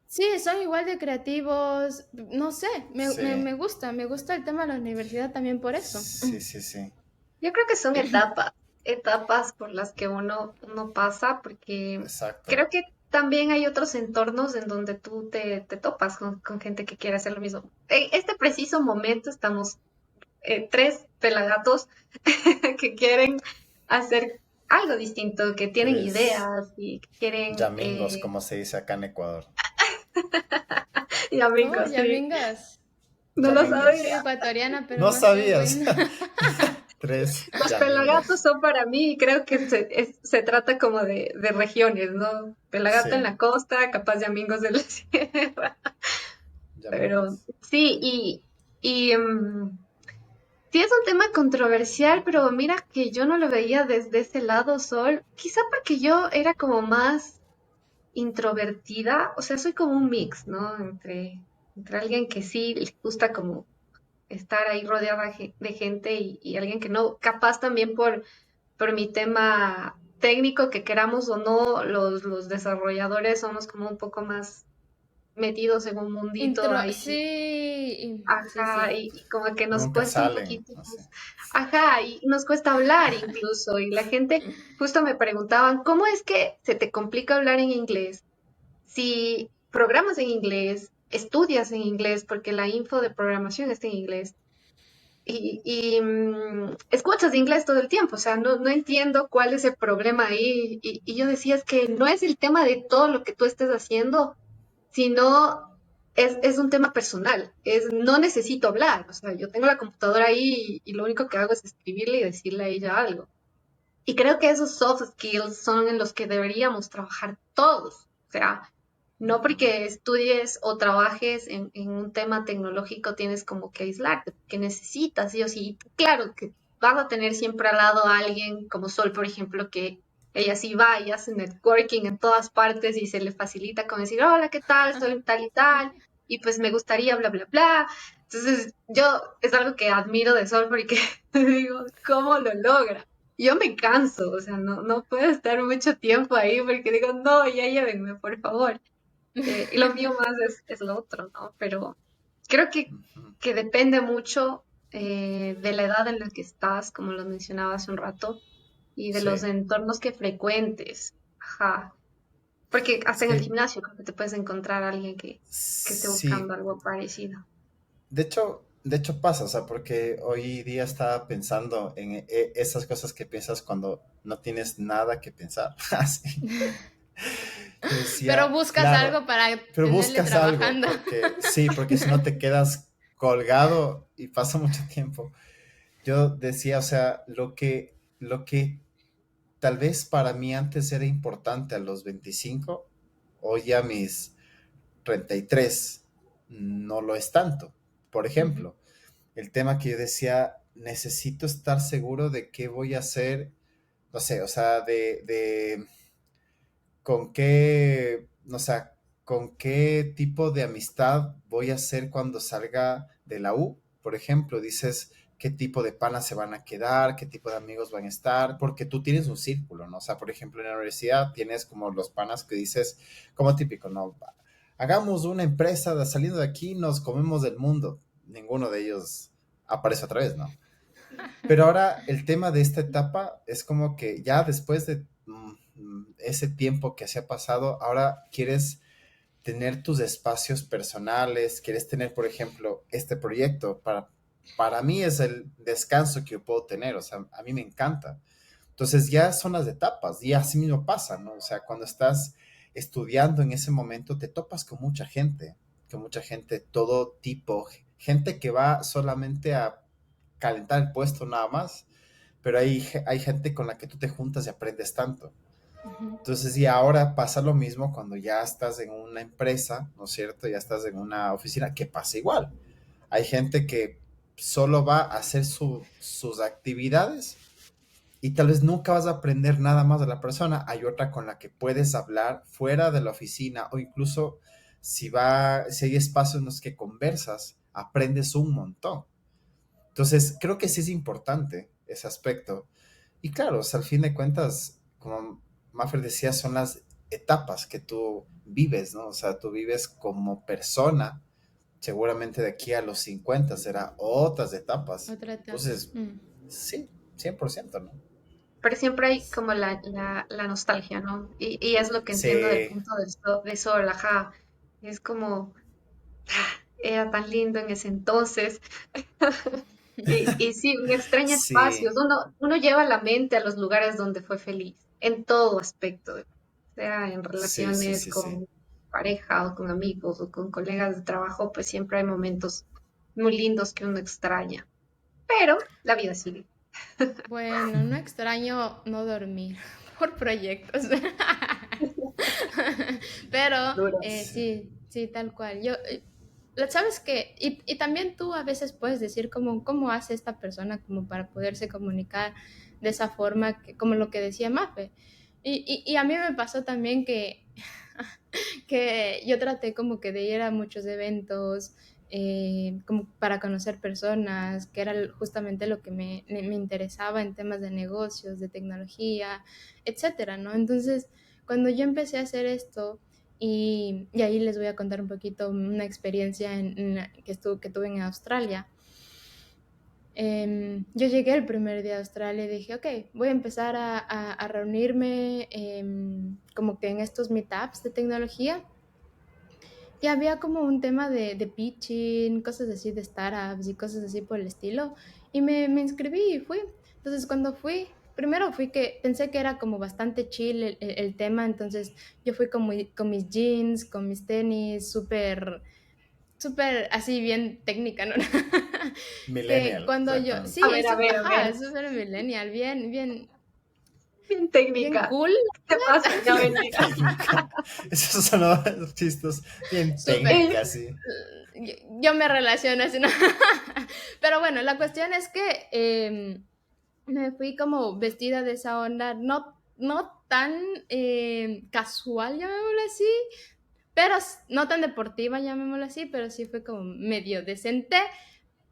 B: Sí, son igual de creativos, no sé,
A: Sí,
B: me gusta el tema de la universidad también por eso.
A: sí, sí, sí.
C: Yo creo que son etapas, etapas por las que uno pasa, porque
A: Exacto.
C: creo que también hay otros entornos en donde tú te topas con gente que quiere hacer lo mismo. En este preciso momento estamos tres pelagatos que quieren hacer algo distinto, que tienen
A: Tres
C: ideas y que quieren,
A: yamingos, como se dice acá en Ecuador.
C: y
B: Oh,
C: amigos,
B: ya
C: sí,
B: vengas.
C: no lo
B: Yo
A: Yamingos.
B: soy
C: sabía.
B: ecuatoriana, pero
A: No
B: no sé,
A: sabías.
B: bueno.
A: Tres
C: Los pelagatos
A: yamingos.
C: son para mí, y creo que se trata como de regiones, ¿no? Pelagato en
A: Sí,
C: la costa, capaz de amigos de la sierra. Pero
A: yamingos.
C: sí, sí es un tema controversial, pero mira que yo no lo veía desde ese lado, Sol. Quizá porque yo era como más introvertida, o sea, soy como un mix, ¿no? Entre alguien que sí le gusta como estar ahí rodeada de gente y alguien que no, capaz también por mi tema técnico que queramos o no, los desarrolladores somos como un poco más metidos en un mundito
B: Intro,
C: ahí.
B: sí, sí,
C: Ajá,
B: sí.
C: y como que nos
A: Nunca
C: cuesta un
A: salen,
C: poquito
A: no sé.
C: más. Ajá, y nos cuesta hablar incluso. Y la gente justo me preguntaban, ¿cómo es que se te complica hablar en inglés? Si programas en inglés, estudias en inglés, porque la info de programación está en inglés, y escuchas inglés todo el tiempo, o sea, no entiendo cuál es el problema ahí. Y yo decía, es que no es el tema de todo lo que tú estés haciendo, sino es un tema personal, no necesito hablar, o sea, yo tengo la computadora ahí y lo único que hago es escribirle y decirle a ella algo. Y creo que esos soft skills son en los que deberíamos trabajar todos, o sea, no porque estudies o trabajes en un tema tecnológico tienes como que aislarte, porque necesitas, sí o sí. Claro que vas a tener siempre al lado a alguien como Sol, por ejemplo, que ella sí va y hace networking en todas partes y se le facilita con decir, hola, ¿qué tal? Soy tal y tal, y pues me gustaría, bla, bla, bla. Entonces, yo es algo que admiro de Sol porque digo, ¿cómo lo logra? Yo me canso, o sea, no puedo estar mucho tiempo ahí porque digo, no, ya llévenme, por favor. Y lo mío más es lo otro, ¿no? Pero creo
A: Ujú.
C: que depende mucho de la edad en la que estás, como lo mencionaba hace un rato, y de los
A: Sí,
C: entornos que frecuentes. Ajá. Porque
A: es
C: hasta en el
A: que
C: gimnasio creo que te puedes encontrar a alguien que esté buscando
A: sí,
C: algo parecido.
A: de hecho pasa, o sea, porque hoy día estaba pensando en esas cosas que piensas cuando no tienes nada que pensar. Así. Yo
B: Pero
A: decía,
B: buscas
A: claro,
B: algo para
A: pero
B: tenerle
A: buscas algo,
B: trabajando.
A: porque sí, porque si no te quedas colgado y pasa mucho tiempo. Yo decía, o sea, lo que tal vez para mí antes era importante a los 25, hoy a mis 33 no lo es tanto. Por
B: Ujú.
A: ejemplo, el tema que yo decía, necesito estar seguro de qué voy a hacer, no sé, o sea, de con qué, o sea, con qué tipo de amistad voy a hacer cuando salga de la U, por ejemplo, dices qué tipo de panas se van a quedar, qué tipo de amigos van a estar, porque tú tienes un círculo, ¿no? O sea, por ejemplo, en la universidad tienes como los panas que dices, como típico, ¿no? Hagamos una empresa, saliendo de aquí nos comemos del mundo. Ninguno de ellos aparece otra vez, ¿no? Pero ahora el tema de esta etapa es como que ya después de ese tiempo que se ha pasado, ahora quieres tener tus espacios personales, quieres tener, por ejemplo, este proyecto. Para mí es el descanso que yo puedo tener, o sea, a mí me encanta. Entonces ya son las etapas y así mismo pasa, ¿no? O sea, cuando estás estudiando en ese momento te topas con mucha gente, todo tipo, gente que va solamente a calentar el puesto nada más, pero hay gente con la que tú te juntas y aprendes tanto.
B: Ujú.
A: Entonces, y ahora pasa lo mismo cuando ya estás en una empresa, ¿no es cierto? Ya estás en una oficina, que pasa igual. Hay gente que solo va a hacer sus actividades y tal vez nunca vas a aprender nada más de la persona. Hay otra con la que puedes hablar fuera de la oficina o incluso si hay espacios en los que conversas, aprendes un montón. Entonces, creo que sí es importante ese aspecto. Y claro, o sea, al fin de cuentas, como Maffer decía, son las etapas que tú vives, ¿no? O sea, tú vives como persona. Seguramente de aquí a los 50 será otras etapas.
B: Otra etapa.
A: Entonces,
B: Mm.
A: sí, 100%, ¿no?
C: Pero siempre hay como la nostalgia, ¿no? Y es lo que entiendo del
A: Sí,
C: punto de Sol, ajá. Es como, era tan lindo en ese entonces. Y sí, uno extraña espacios.
A: sí,
C: Uno lleva la mente a los lugares donde fue feliz, en todo aspecto, sea en
A: sí, sí,
C: relaciones
A: sí, sí.
C: con pareja o con amigos o con colegas de trabajo, pues siempre hay momentos muy lindos que uno extraña. Pero la vida sigue.
B: Bueno, no extraño no dormir por proyectos. Pero
C: Duro.
A: Sí,
B: sí, sí, tal cual. Sabes que, y también tú a veces puedes decir cómo hace esta persona como para poderse comunicar de esa forma, como lo que decía Mafe. Y a mí me pasó también que yo traté como que de ir a muchos eventos, como para conocer personas, que era justamente lo que me interesaba en temas de negocios, de tecnología, etcétera, ¿no? Entonces, cuando yo empecé a hacer esto, y ahí les voy a contar un poquito una experiencia que tuve en Australia. Yo llegué el primer día a Australia y dije, ok, voy a empezar a reunirme como que en estos meetups de tecnología. Y había como un tema de pitching, cosas así de startups y cosas así por el estilo. Y me inscribí y fui. Entonces cuando fui, primero fui que pensé que era como bastante chill el tema. Entonces yo fui con mis jeans, con mis tenis, súper, súper así bien técnica, ¿no? Que
A: Millennial,
B: cuando yo,
A: exactamente.
B: sí,
C: A ver, a ver, a
B: ajá,
C: ver.
B: súper millennial, bien, bien,
C: Bien
B: bien
C: técnica.
B: cool,
C: ¿Qué te pasa? No,
A: Bien
C: mentira.
A: técnica. Esos son los chistes. Bien
B: súper.
A: técnica, sí.
B: Yo me relaciono así, ¿no? Pero bueno, la cuestión es que me fui como vestida de esa onda, no tan casual, llamémoslo así, pero no tan deportiva, llamémoslo así, pero sí fue como medio decente.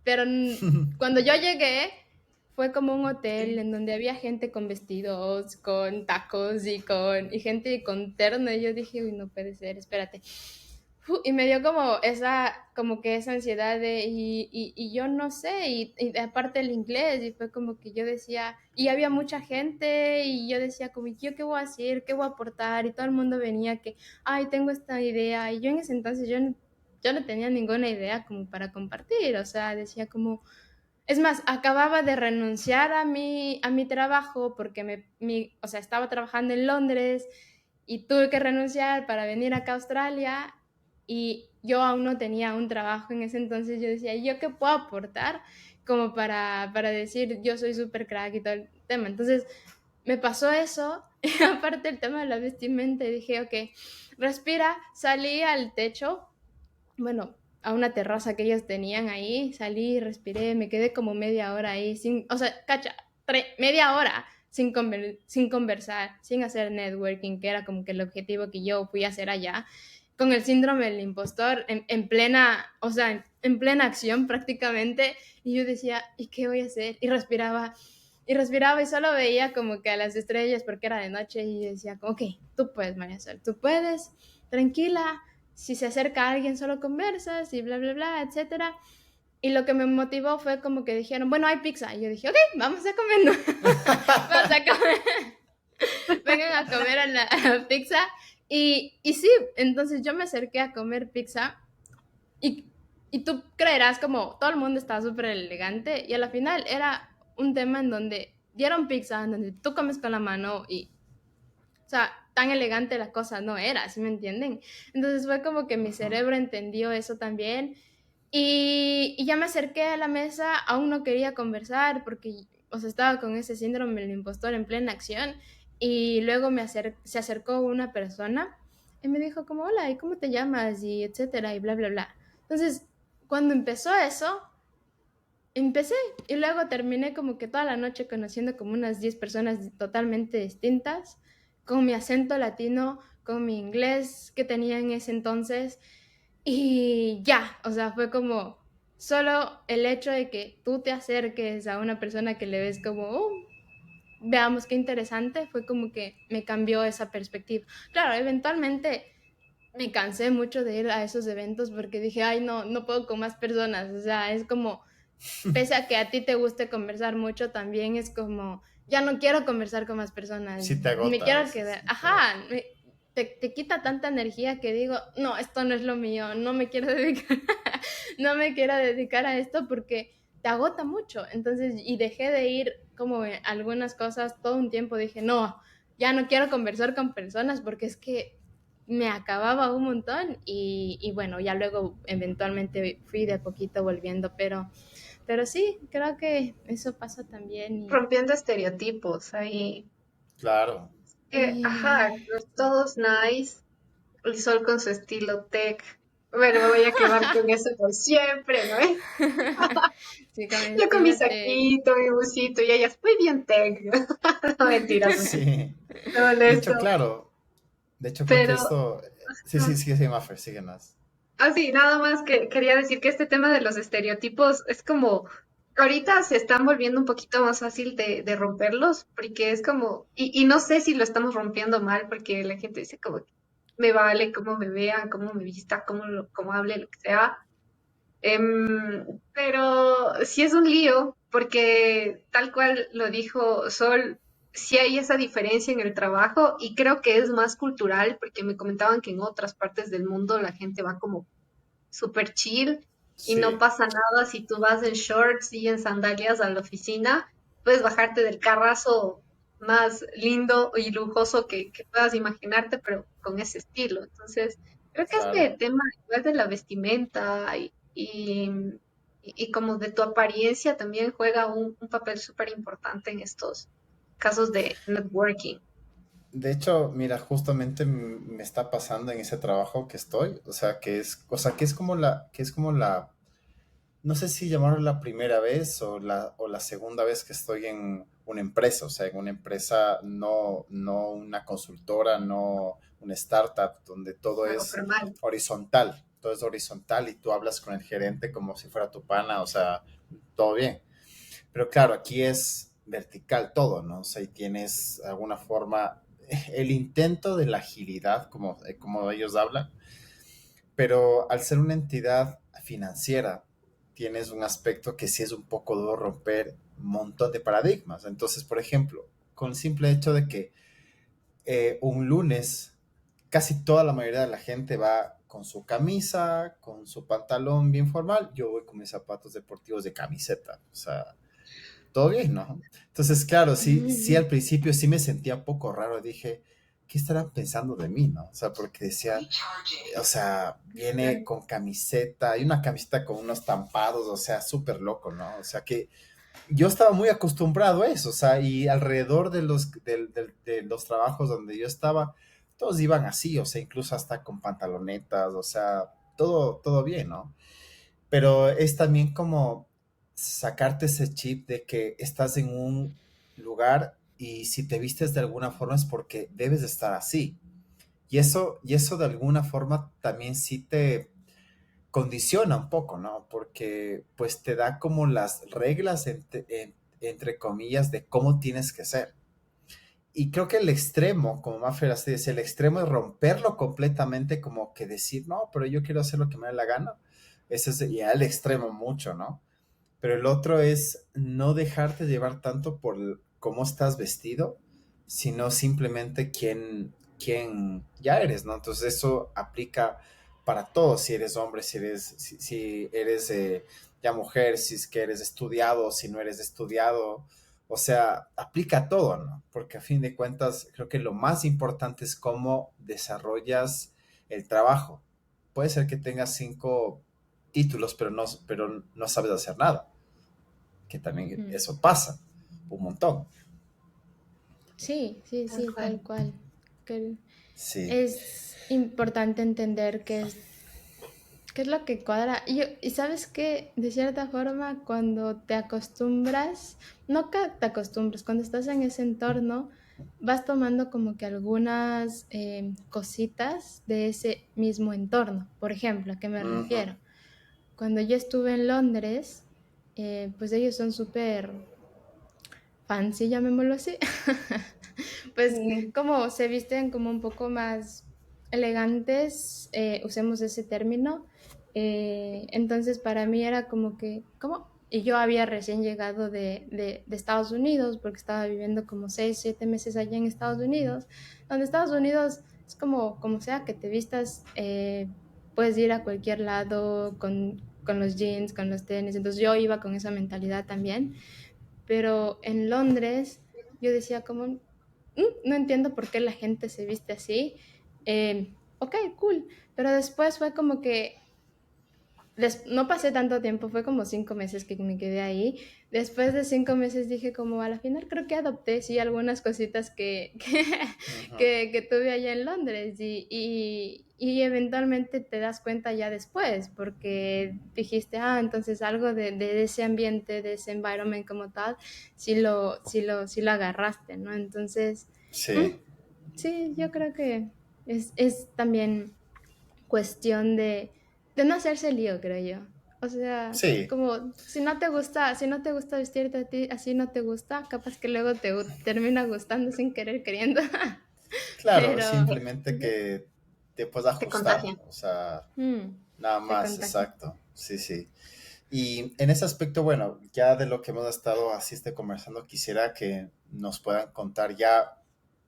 B: Pero cuando yo llegué, fue como un hotel
C: Sí.
B: en donde había gente con vestidos, con tacos y gente con terno. Y yo dije, uy, no puede ser, espérate. Y me dio como que esa ansiedad y yo no sé, y aparte el inglés, y fue como que yo decía, y había mucha gente, y yo decía como, ¿yo qué voy a hacer? ¿Qué voy a aportar? Y todo el mundo venía que, ay, tengo esta idea, y yo en ese entonces yo no tenía ninguna idea como para compartir, o sea, decía como, es más, acababa de renunciar a mi trabajo porque o sea, estaba trabajando en Londres y tuve que renunciar para venir acá a Australia y yo aún no tenía un trabajo en ese entonces. Yo decía, ¿yo qué puedo aportar como para decir yo soy súper crack y todo el tema? Entonces me pasó eso y aparte el tema de la vestimenta y dije, ok, respira, salí al techo, bueno, a una terraza que ellos tenían ahí, salí, respiré, me quedé como media hora ahí, o sea, cacha, media hora sin conversar, sin hacer networking, que era como que el objetivo que yo fui a hacer allá, con el síndrome del impostor en plena, o sea, en plena acción prácticamente, y yo decía, ¿y qué voy a hacer? Y respiraba y solo veía como que a las estrellas porque era de noche y yo decía, ok, tú puedes, María Sol, tú puedes, tranquila, si se acerca a alguien solo conversas y bla, bla, bla, etcétera. Y lo que me motivó fue como que dijeron, bueno, hay pizza. Y yo dije, ok, vamos a comer, ¿no? Vamos a comer. Vengan a comer a la pizza. Y sí, entonces yo me acerqué a comer pizza y, y tú creerás como todo el mundo estaba súper elegante y a la final era un tema en donde dieron pizza, en donde tú comes con la mano y o sea, tan elegante la cosa no era, ¿sí me entienden? Entonces fue como que mi
A: Ujú.
B: cerebro entendió eso también y ya me acerqué a la mesa, aún no quería conversar porque, o sea, estaba con ese síndrome del impostor en plena acción y luego se acercó una persona y me dijo como, hola, ¿y cómo te llamas? Y etcétera, y bla, bla, bla. Entonces, cuando empezó eso, empecé y luego terminé como que toda la noche conociendo como unas 10 personas totalmente distintas, con mi acento latino, con mi inglés que tenía en ese entonces y ya, o sea, fue como solo el hecho de que tú te acerques a una persona que le ves como, veamos qué interesante, fue como que me cambió esa perspectiva. Claro, eventualmente me cansé mucho de ir a esos eventos porque dije, ay, no, no puedo con más personas, o sea, es como pese a que a ti te guste conversar mucho, también es como, ya no quiero conversar con más personas,
A: Sí te
B: me
A: agota a
B: quiero
A: veces,
B: quedar,
A: sí te agota.
B: ajá, te quita tanta energía que digo, no, esto no es lo mío, no me quiero dedicar, no me quiero dedicar a esto porque te agota mucho. Entonces, y dejé de ir como en algunas cosas todo un tiempo, dije, no, ya no quiero conversar con personas porque es que me acababa un montón y bueno, ya luego eventualmente fui de a poquito volviendo, pero sí, creo que eso pasa también
C: Rompiendo estereotipos ahí.
A: Claro.
C: Ajá,
B: y...
C: todos nice. El sol con su estilo tech. Bueno, me voy a quedar con eso por siempre, ¿no?
B: sí, con mi
C: Yo con mi
B: estilo te...
C: saquito, mi busito, y ellas, muy bien tech. No, mentiras,
A: Sí.
C: no,
A: De hecho,
C: esto.
A: claro. De hecho, creo que
C: Pero,
A: esto. Sí, sí,
C: ah,
A: sí, sí, Maffer, síguenos.
C: Así, nada más que quería decir que este tema de los estereotipos es como, ahorita se están volviendo un poquito más fácil de romperlos, porque es como, y no sé si lo estamos rompiendo mal, porque la gente dice como, me vale cómo me vean, cómo me vista, cómo hable, lo que sea. Pero sí es un lío, porque tal cual lo dijo Sol, sí hay esa diferencia en el trabajo y creo que es más cultural, porque me comentaban que en otras partes del mundo la gente va como súper chill y no
A: Sí,
C: pasa nada si tú vas en shorts y en sandalias a la oficina, puedes bajarte del carrazo más lindo y lujoso que puedas imaginarte, pero con ese estilo. Entonces, creo que este
A: claro.
C: tema igual de la vestimenta y como de tu apariencia también juega un papel súper importante en estos casos de networking.
A: De hecho, mira, justamente me está pasando en ese trabajo que estoy, que es como la, no sé si llamarlo la primera vez o la segunda vez que estoy en una empresa, o sea, en una empresa, no una consultora, no una startup, donde
C: Algo formal.
A: todo es horizontal y tú hablas con el gerente como si fuera tu pana, o sea, todo bien. Pero claro, aquí es vertical todo, ¿no? O sea, y tienes de alguna forma el intento de la agilidad, como ellos hablan, pero al ser una entidad financiera, tienes un aspecto que sí es un poco duro romper un montón de paradigmas. Entonces, por ejemplo, con el simple hecho de que un lunes casi toda la mayoría de la gente va con su camisa, con su pantalón bien formal, yo voy con mis zapatos deportivos de camiseta. O sea, todo bien, ¿no? Entonces, claro, sí, al principio sí me sentía un poco raro. Dije, ¿qué estarán pensando de mí, no? O sea, porque decía, o sea, viene con camiseta, hay una camiseta con unos tampados, o sea, súper loco, ¿no? O sea, que yo estaba muy acostumbrado a eso, o sea, y alrededor de los trabajos donde yo estaba, todos iban así, o sea, incluso hasta con pantalonetas, o sea, todo bien, ¿no? Pero es también como sacarte ese chip de que estás en un lugar y si te vistes de alguna forma es porque debes de estar así. Y eso de alguna forma también sí te condiciona un poco, ¿no? Porque pues te da como las reglas, entre comillas, de cómo tienes que ser. Y creo que el extremo, como Maffer así dice, el extremo es romperlo completamente, como que decir, no, pero yo quiero hacer lo que me dé la gana. Ese es ya el extremo mucho, ¿no? Pero el otro es no dejarte llevar tanto por cómo estás vestido, sino simplemente quién ya eres, ¿no? Entonces eso aplica para todo, si eres hombre, si eres ya mujer, si es que eres estudiado, si no eres estudiado, o sea, aplica a todo, ¿no? Porque a fin de cuentas creo que lo más importante es cómo desarrollas el trabajo. Puede ser que tengas 5 títulos, pero no sabes hacer nada, que también
B: Mm.
A: eso pasa un montón.
B: Sí, sí,
C: Tal
B: sí,
C: cual.
B: tal cual. Que
A: Sí,
B: es importante entender qué es lo que cuadra. Y sabes que, de cierta forma, cuando te acostumbras, no que te acostumbres, cuando estás en ese entorno, vas tomando como que algunas cositas de ese mismo entorno. Por ejemplo, ¿a qué me
A: ujú,
B: refiero? Cuando yo estuve en Londres, pues ellos son súper fancy, llamémoslo así. Pues
C: Sí.
B: como se visten como un poco más elegantes, usemos ese término. Entonces para mí era como que, ¿cómo? Y yo había recién llegado de Estados Unidos, porque estaba viviendo como 6, 7 meses allá en Estados Unidos, donde Estados Unidos es como sea que te vistas, puedes ir a cualquier lado con los jeans, con los tenis. Entonces yo iba con esa mentalidad también, pero en Londres yo decía como, no entiendo por qué la gente se viste así. Ok, cool. Pero después fue como que no pasé tanto tiempo, fue como 5 meses que me quedé ahí. Después de 5 meses dije como a la final creo que adopté sí algunas cositas
A: ujú.
B: que tuve allá en Londres y eventualmente te das cuenta ya después porque dijiste, entonces algo de ese ambiente, de ese environment como tal, sí lo agarraste, ¿no? Entonces, mm,
A: Sí,
B: sí, yo creo que es también cuestión de no hacerse lío, creo yo. O sea,
A: Sí,
B: como si no te gusta vestirte a ti, así no te gusta, capaz que luego termina gustando sin querer queriendo.
A: claro,
B: Pero
A: simplemente que te puedes
C: te
A: ajustar,
C: contagian.
A: o sea,
B: mm,
A: nada
B: se
A: más,
B: contagia.
A: exacto. Sí, sí. Y en ese aspecto, bueno, ya de lo que hemos estado así conversando, quisiera que nos puedan contar, ya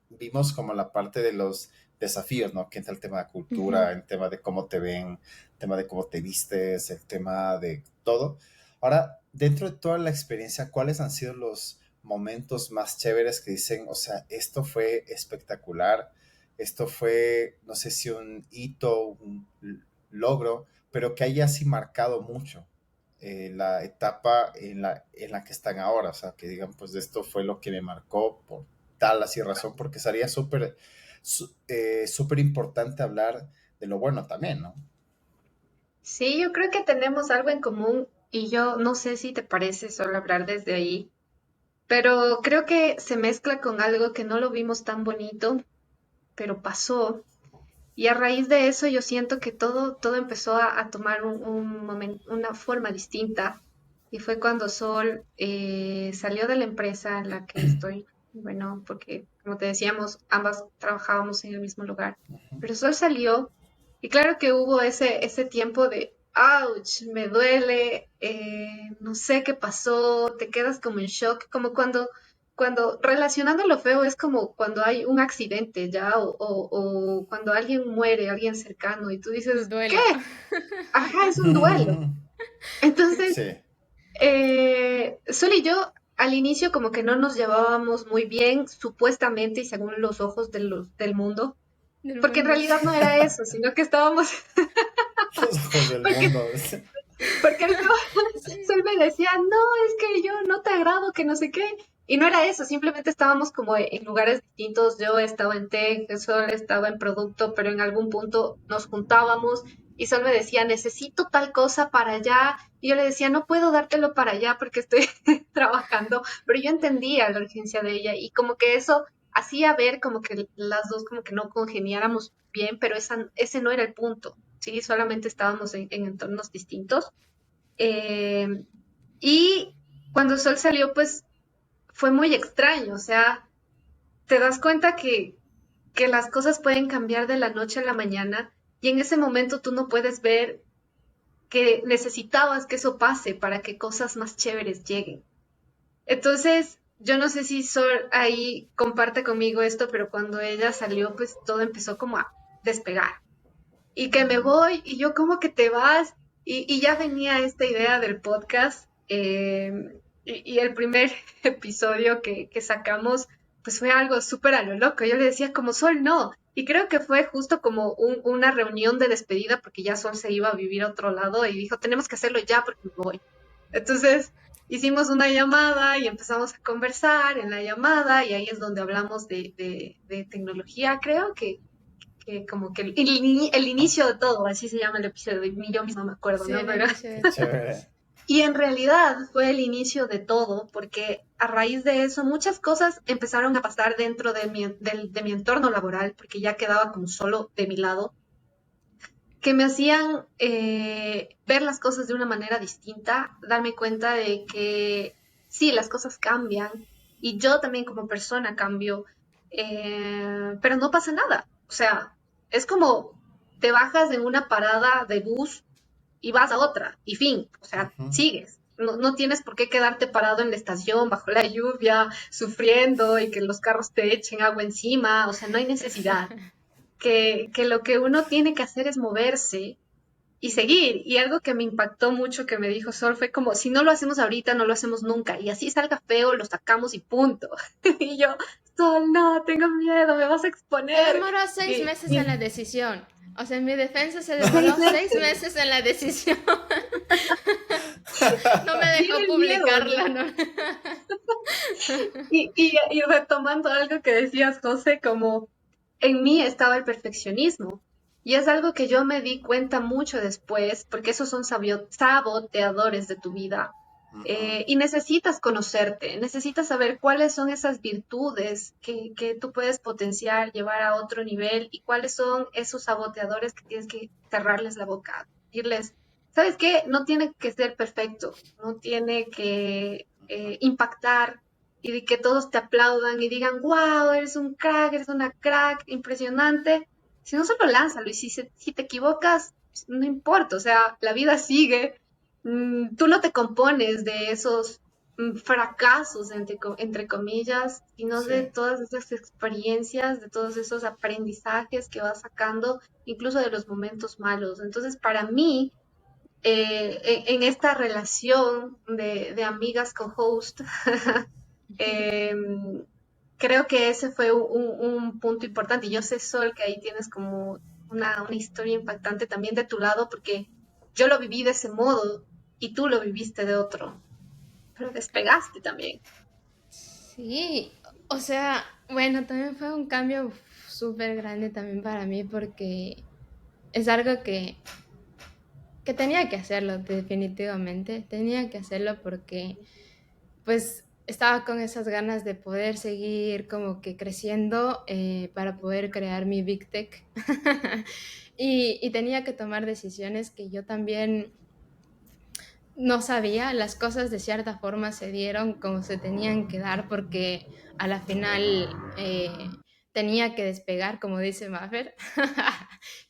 A: vimos como la parte de los desafíos, ¿no? Que entra el tema de
B: Ujú.
A: cultura, el tema de cómo te ven, el tema de cómo te vistes, el tema de todo. Ahora, dentro de toda la experiencia, ¿cuáles han sido los momentos más chéveres que dicen, o sea, esto fue espectacular, esto fue, no sé si un hito, un logro, pero que haya así marcado mucho la etapa en la que están ahora, o sea, que digan, pues esto fue lo que me marcó por tal así razón, porque sería súper importante hablar de lo bueno también, ¿no?
C: Sí, yo creo que tenemos algo en común y yo no sé si te parece solo hablar desde ahí, pero creo que se mezcla con algo que no lo vimos tan bonito, pero pasó. Y a raíz de eso yo siento que todo empezó a tomar una forma distinta. Y fue cuando Sol salió de la empresa en la que estoy, bueno, porque como te decíamos, ambas trabajábamos en el mismo lugar.
A: Ujú.
C: Pero Sol salió y claro que hubo ese tiempo de, ouch, me duele, no sé qué pasó, te quedas como en shock, como cuando relacionando lo feo es como cuando hay un accidente ya o cuando alguien muere, alguien cercano y tú
B: El
C: dices, ¿qué?
B: duelo.
C: Ajá, es un duelo. Entonces,
A: Sí.
C: Sol y yo al inicio como que no nos llevábamos muy bien, supuestamente y según los ojos del mundo,
B: Del
C: porque en
B: mundo,
C: realidad
B: sí.
C: no era eso, sino que estábamos,
A: Los ojos del
C: porque,
A: mundo.
C: porque
B: Sí.
C: Sol me decía, no, es que yo no te agrado, que no sé qué. Y no era eso, simplemente estábamos como en lugares distintos. Yo estaba en tech, Sol estaba en producto, pero en algún punto nos juntábamos y Sol me decía, necesito tal cosa para allá. Y yo le decía, no puedo dártelo para allá porque estoy trabajando, pero yo entendía la urgencia de ella y como que eso hacía ver como que las dos como que no congeniáramos bien, pero ese no era el punto, ¿sí? Solamente estábamos en entornos distintos. Eh, y cuando Sol salió, pues fue muy extraño, o sea, te das cuenta que las cosas pueden cambiar de la noche a la mañana y en ese momento tú no puedes ver que necesitabas que eso pase para que cosas más chéveres lleguen. Entonces, yo no sé si Sol ahí comparte conmigo esto, pero cuando ella salió, pues todo empezó como a despegar. Y que me voy y yo como que te vas y ya venía esta idea del podcast y el primer episodio que sacamos pues fue algo súper a lo loco. Yo le decía como Sol no y creo que fue justo como una reunión de despedida porque ya Sol se iba a vivir a otro lado y dijo tenemos que hacerlo ya porque me voy. Entonces hicimos una llamada y empezamos a conversar en la llamada y ahí es donde hablamos de tecnología creo que como que el inicio de todo, así se llama el episodio, ni yo misma me acuerdo,
B: Sí,
C: ¿no?
B: el
C: Pero,
B: inicio de
A: Qué
B: todo.
A: chévere.
C: y en realidad fue el inicio de todo, porque a raíz de eso muchas cosas empezaron a pasar dentro de mi entorno laboral, porque ya quedaba como solo de mi lado, que me hacían ver las cosas de una manera distinta, darme cuenta de que sí, las cosas cambian y yo también como persona cambio, pero no pasa nada. O sea, es como te bajas en una parada de bus y vas a otra y fin, o sea,
A: Ujú.
C: sigues. No, no tienes por qué quedarte parado en la estación bajo la lluvia, sufriendo y que los carros te echen agua encima, o sea, no hay necesidad que lo que uno tiene que hacer es moverse y seguir. Y algo que me impactó mucho que me dijo Sol fue como, si no lo hacemos ahorita, no lo hacemos nunca. Y así salga feo, lo sacamos y punto. Y yo, Sol, no, tengo miedo, me vas a
B: Se
C: exponer.
B: demoró seis
C: Y,
B: meses en
C: y
B: la decisión. O sea, en mi defensa se
C: seis
B: demoró seis
C: meses.
B: meses en la decisión. No me
C: Viene
B: dejó
C: el miedo, ¿no?
B: publicarla, ¿no?
C: Y retomando algo que decías, José, como en mí estaba el perfeccionismo. Y es algo que yo me di cuenta mucho después, porque esos son saboteadores de tu vida.
A: Ujú.
C: Y necesitas conocerte, necesitas saber cuáles son esas virtudes que tú puedes potenciar, llevar a otro nivel y cuáles son esos saboteadores que tienes que cerrarles la boca. decirles, ¿sabes qué? No tiene que ser perfecto, no tiene que impactar y de que todos te aplaudan y digan, wow, eres un crack, eres una crack, impresionante. Si no, solo lánzalo y si te equivocas, no importa, o sea, la vida sigue. Tú no te compones de esos fracasos, entre comillas, sino de
A: Sí,
C: todas esas experiencias, de todos esos aprendizajes que vas sacando, incluso de los momentos malos. Entonces, para mí, en esta relación de amigas con host, eh, creo que ese fue un punto importante. Y yo sé, Sol, que ahí tienes como una historia impactante también de tu lado, porque yo lo viví de ese modo y tú lo viviste de otro, pero despegaste también.
B: Sí, o sea, bueno, también fue un cambio súper grande también para mí porque es algo que tenía que hacerlo definitivamente, tenía que hacerlo porque pues estaba con esas ganas de poder seguir como que creciendo para poder crear mi Big Tech y tenía que tomar decisiones que yo también no sabía, las cosas de cierta forma se dieron como se tenían que dar porque a la final tenía que despegar, como dice Maffer,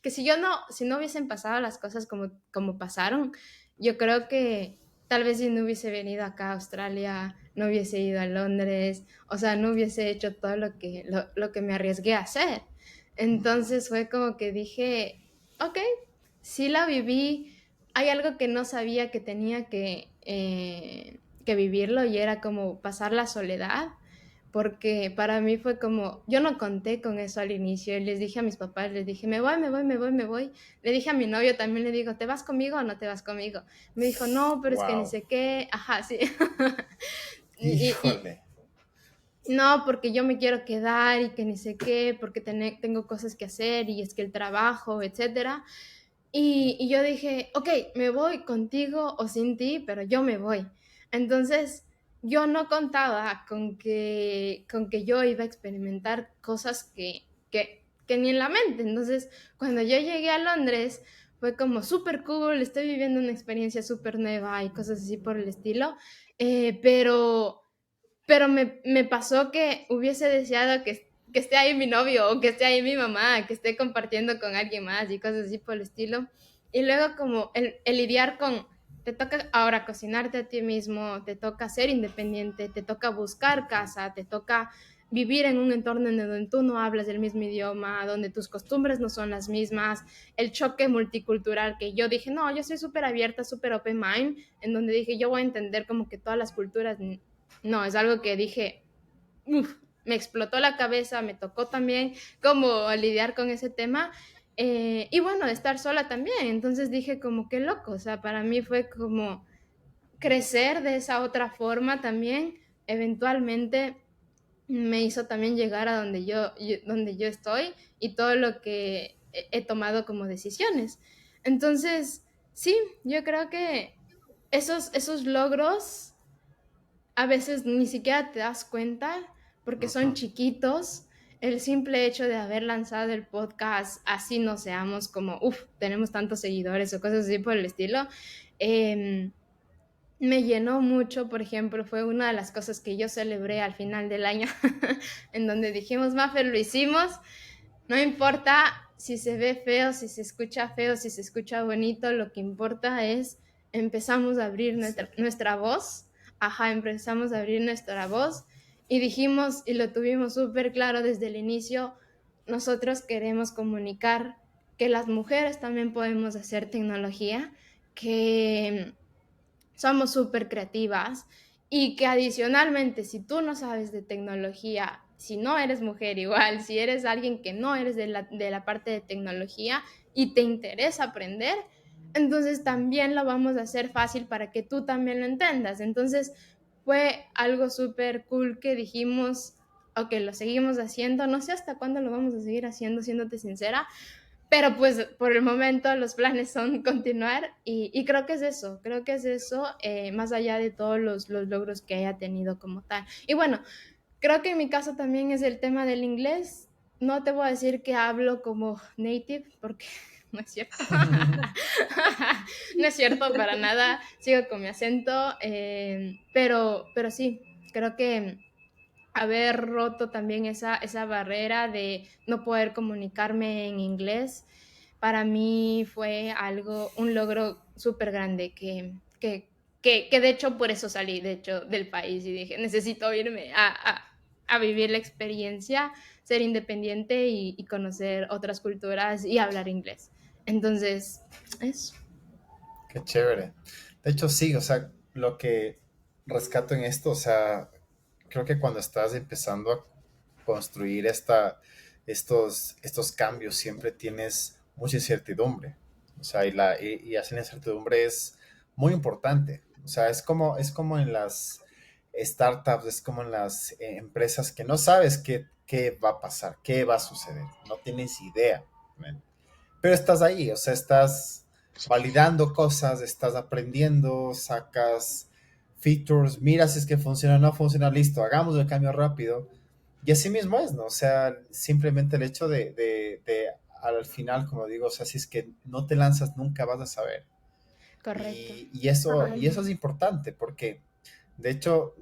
B: que si no hubiesen pasado las cosas como pasaron, yo creo que tal vez si no hubiese venido acá a Australia, no hubiese ido a Londres, o sea, no hubiese hecho todo lo que me arriesgué a hacer. Entonces fue como que dije, ok, sí la viví, hay algo que no sabía que tenía que vivirlo y era como pasar la soledad, porque para mí fue como, yo no conté con eso al inicio, y les dije a mis papás, les dije, me voy, me voy, me voy, me voy. Le dije a mi novio también, le digo, ¿te vas conmigo o no te vas conmigo? Me dijo, no, pero es que ni
A: wow,
B: sé qué, ajá, sí. Y
A: híjole,
B: no, porque yo me quiero quedar y que ni sé qué, porque tengo cosas que hacer y es que el trabajo, etcétera. Y yo dije, ok, me voy contigo o sin ti, pero yo me voy. Entonces, yo no contaba con que yo iba a experimentar cosas que ni en la mente. Entonces, cuando yo llegué a Londres, fue como súper cool, estoy viviendo una experiencia súper nueva y cosas así por el estilo. Pero me pasó que hubiese deseado que esté ahí mi novio o que esté ahí mi mamá, que esté compartiendo con alguien más y cosas así por el estilo. Y luego como el lidiar con, te toca ahora cocinarte a ti mismo, te toca ser independiente, te toca buscar casa, te toca vivir en un entorno en donde tú no hablas el mismo idioma, donde tus costumbres no son las mismas, el choque multicultural que yo dije, no, yo soy súper abierta, súper open mind, en donde dije, yo voy a entender como que todas las culturas, no, es algo que dije, uf, me explotó la cabeza, me tocó también como lidiar con ese tema. Y bueno, estar sola también. Entonces dije como qué loco, o sea, para mí fue como crecer de esa otra forma también. Eventualmente me hizo también llegar a donde yo estoy y todo lo que he tomado como decisiones. Entonces, sí, yo creo que esos logros a veces ni siquiera te das cuenta porque son
A: ujú,
B: chiquitos. El simple hecho de haber lanzado el podcast, así no seamos como, uff, tenemos tantos seguidores o cosas así por el estilo, eh, me llenó mucho. Por ejemplo, fue una de las cosas que yo celebré al final del año, en donde dijimos, Maffer, lo hicimos, no importa si se ve feo, si se escucha bonito, lo que importa es empezamos a abrir
A: sí,
B: nuestra voz, ajá, empezamos a abrir nuestra voz y dijimos y lo tuvimos súper claro desde el inicio, nosotros queremos comunicar que las mujeres también podemos hacer tecnología, que somos súper creativas y que adicionalmente, si tú no sabes de tecnología, si no eres mujer igual, si eres alguien que no eres de la parte de tecnología y te interesa aprender, entonces también lo vamos a hacer fácil para que tú también lo entendas. Entonces fue algo súper cool que dijimos, ok, lo seguimos haciendo, no sé hasta cuándo lo vamos a seguir haciendo, siéndote sincera, pero pues por el momento los planes son continuar y creo que es eso, más allá de todos los logros que haya tenido como tal. Y bueno, creo que en mi caso también es el tema del inglés. No te voy a decir que hablo como native porque no es cierto. No es cierto, para nada, sigo con mi acento, pero sí, creo que haber roto también esa barrera de no poder comunicarme en inglés, para mí fue un logro súper grande que de hecho por eso salí de hecho del país y dije, necesito irme a vivir la experiencia, ser independiente y conocer otras culturas y hablar inglés. Entonces, eso.
A: Qué chévere. De hecho, sí, o sea, lo que rescato en esto, o sea, creo que cuando estás empezando a construir estos cambios, siempre tienes mucha incertidumbre. O sea, y hacer la incertidumbre es muy importante. O sea, es como en las startups, es como en las empresas que no sabes qué va a pasar, qué va a suceder. No tienes idea. ¿Ven? Pero estás ahí, o sea, estás validando cosas, estás aprendiendo, sacas features, miras si es que funciona o no funciona, listo, hagamos el cambio rápido. Y así mismo es, ¿no? O sea, simplemente el hecho de al final, como digo, o sea, si es que no te lanzas, nunca vas a saber.
B: Correcto.
A: Y eso es importante porque, de hecho,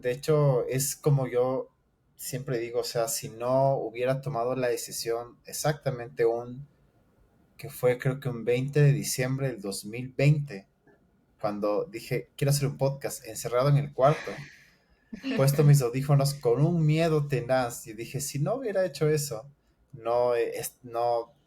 A: es como yo siempre digo, o sea, si no hubiera tomado la decisión exactamente que fue creo que un 20 de diciembre del 2020 cuando dije, quiero hacer un podcast encerrado en el cuarto, puesto mis audífonos con un miedo tenaz, y dije, si no hubiera hecho eso, no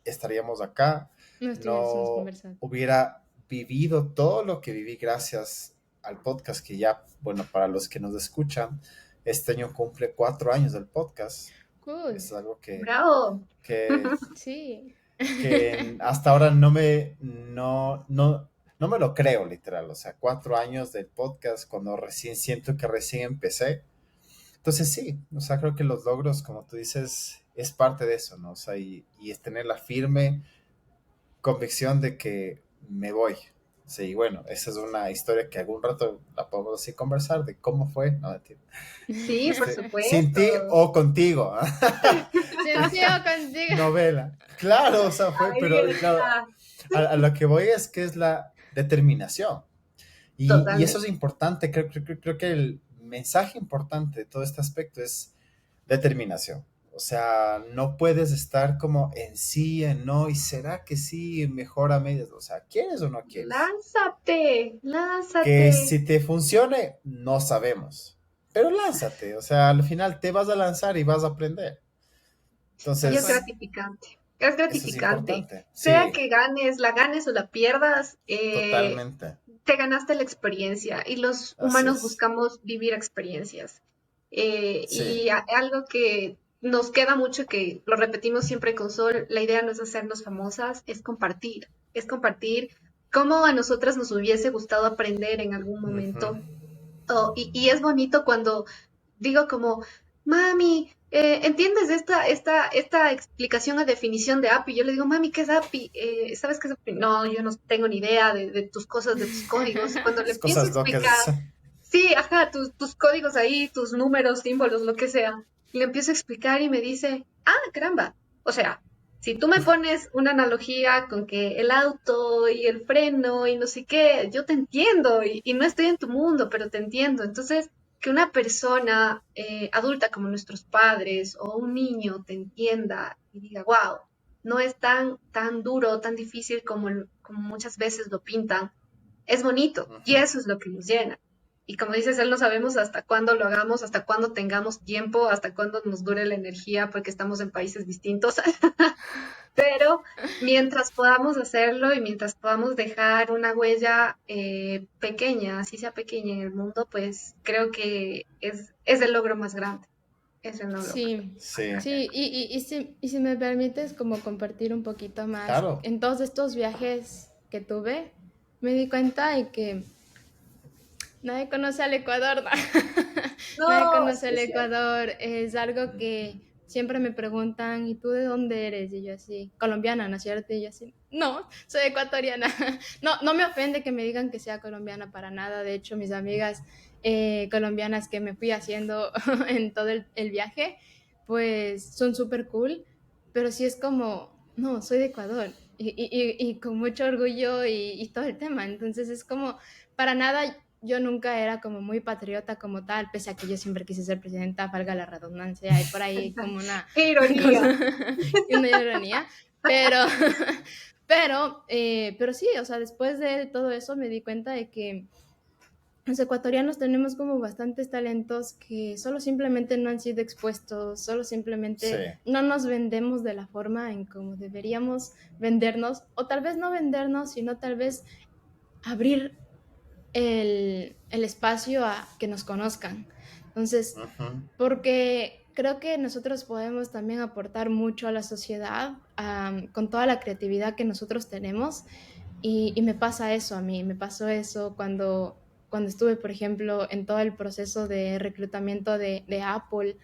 A: estaríamos acá,
B: No estuviésemos
A: no
B: conversando.
A: hubiera vivido todo lo que viví gracias al podcast, que ya, bueno, para los que nos escuchan, este año cumple 4 años del podcast.
B: Cool.
A: Es algo
C: ¡Bravo!
A: que,
B: Sí.
A: que hasta ahora no me lo creo, literal. O sea, 4 años del podcast cuando siento que recién empecé. Entonces sí, o sea, creo que los logros, como tú dices, es parte de eso, ¿no? O sea, y es tener la firme convicción de que me voy. Sí, bueno, esa es una historia que algún rato la podemos así conversar de cómo fue, no, mentira.
C: Sí, por
A: Sin
C: supuesto.
A: ti o contigo.
B: Sentido contigo.
A: Novela. Claro, o sea,
C: Ahí
A: pero claro,
C: está.
A: a lo que voy es que es la determinación. Y eso es
C: Totalmente.
A: importante, creo que el mensaje importante de todo este aspecto es determinación. O sea, no puedes estar como en sí, en no, y será que sí, mejor a medias. O sea, ¿quieres o no quieres?
C: Lánzate,
A: Que
C: lánzate.
A: si te funcione, no sabemos. Pero lánzate, o sea, al final te vas a lanzar y vas a aprender.
C: Y
B: Tal
C: es
B: cual.
A: Entonces,
C: gratificante. Es
A: eso es
C: gratificante.
A: importante.
C: Sea
A: Sí,
C: que ganes, la ganes o la pierdas,
A: totalmente.
C: te ganaste la experiencia y los
A: Así
C: humanos
A: es.
C: buscamos vivir experiencias.
A: Sí.
C: Algo que nos queda mucho, que lo repetimos siempre con Sol, la idea no es hacernos famosas, es compartir cómo a nosotras nos hubiese gustado aprender en algún
A: Ujú.
C: momento. Y es bonito cuando digo como, mami, ¿entiendes esta explicación o definición de API? Yo le digo, mami, ¿qué es API? ¿Sabes qué es API? No, yo no tengo ni idea de tus cosas, de tus códigos. Y cuando le
A: Las
C: empiezo a
A: cosas locas.
C: explicar, sí, ajá, tus códigos ahí, tus números, símbolos, lo que sea, le empiezo a explicar y me dice, ah, caramba. O sea, si tú me pones una analogía con que el auto y el freno y no sé qué, yo te entiendo y no estoy en tu mundo, pero te entiendo. Entonces, que una persona adulta como nuestros padres o un niño te entienda y diga, wow, no es tan duro, tan difícil como muchas veces lo pintan, es bonito y
A: Ujú.
C: eso es lo que nos llena. Y como dices, él no sabemos hasta cuándo lo hagamos, hasta cuándo tengamos tiempo, hasta cuándo nos dure la energía porque estamos en países distintos, pero mientras podamos hacerlo y mientras podamos dejar una huella pequeña, así sea pequeña en el mundo, pues creo que es el logro más grande. Es el logro
B: Sí,
C: más
A: Sí,
C: grande.
B: sí, y si me permites como compartir un poquito más,
A: claro.
B: en todos estos viajes que tuve, me di cuenta de que nadie conoce al Ecuador, ¿no? Nadie
C: No,
B: conoce
C: sí
B: al
C: es cierto.
B: Ecuador, es algo que siempre me preguntan, ¿y tú de dónde eres? Y yo así, colombiana, ¿no es cierto? Y yo así, no, soy ecuatoriana. No, no me ofende que me digan que sea colombiana para nada, de hecho mis amigas colombianas que me fui haciendo en todo el viaje, pues son súper cool, pero sí es como, no, soy de Ecuador. y con mucho orgullo y todo el tema. Entonces es como, para nada, yo nunca era como muy patriota como tal, pese a que yo siempre quise ser presidenta, valga la redundancia, hay por ahí como una
C: ¡Qué
B: cosa,
C: ironía!
B: una ironía, pero, pero sí, o sea, después de todo eso me di cuenta de que los ecuatorianos tenemos como bastantes talentos que solo simplemente no han sido expuestos, solo
A: Sí.
B: simplemente no nos vendemos de la forma en como deberíamos vendernos, o tal vez no vendernos, sino tal vez abrir el espacio a que nos conozcan. Entonces,
A: Ujú.
B: porque creo que nosotros podemos también aportar mucho a la sociedad con toda la creatividad que nosotros tenemos y me pasa eso a mí, me pasó eso cuando estuve, por ejemplo, en todo el proceso de reclutamiento de Apple,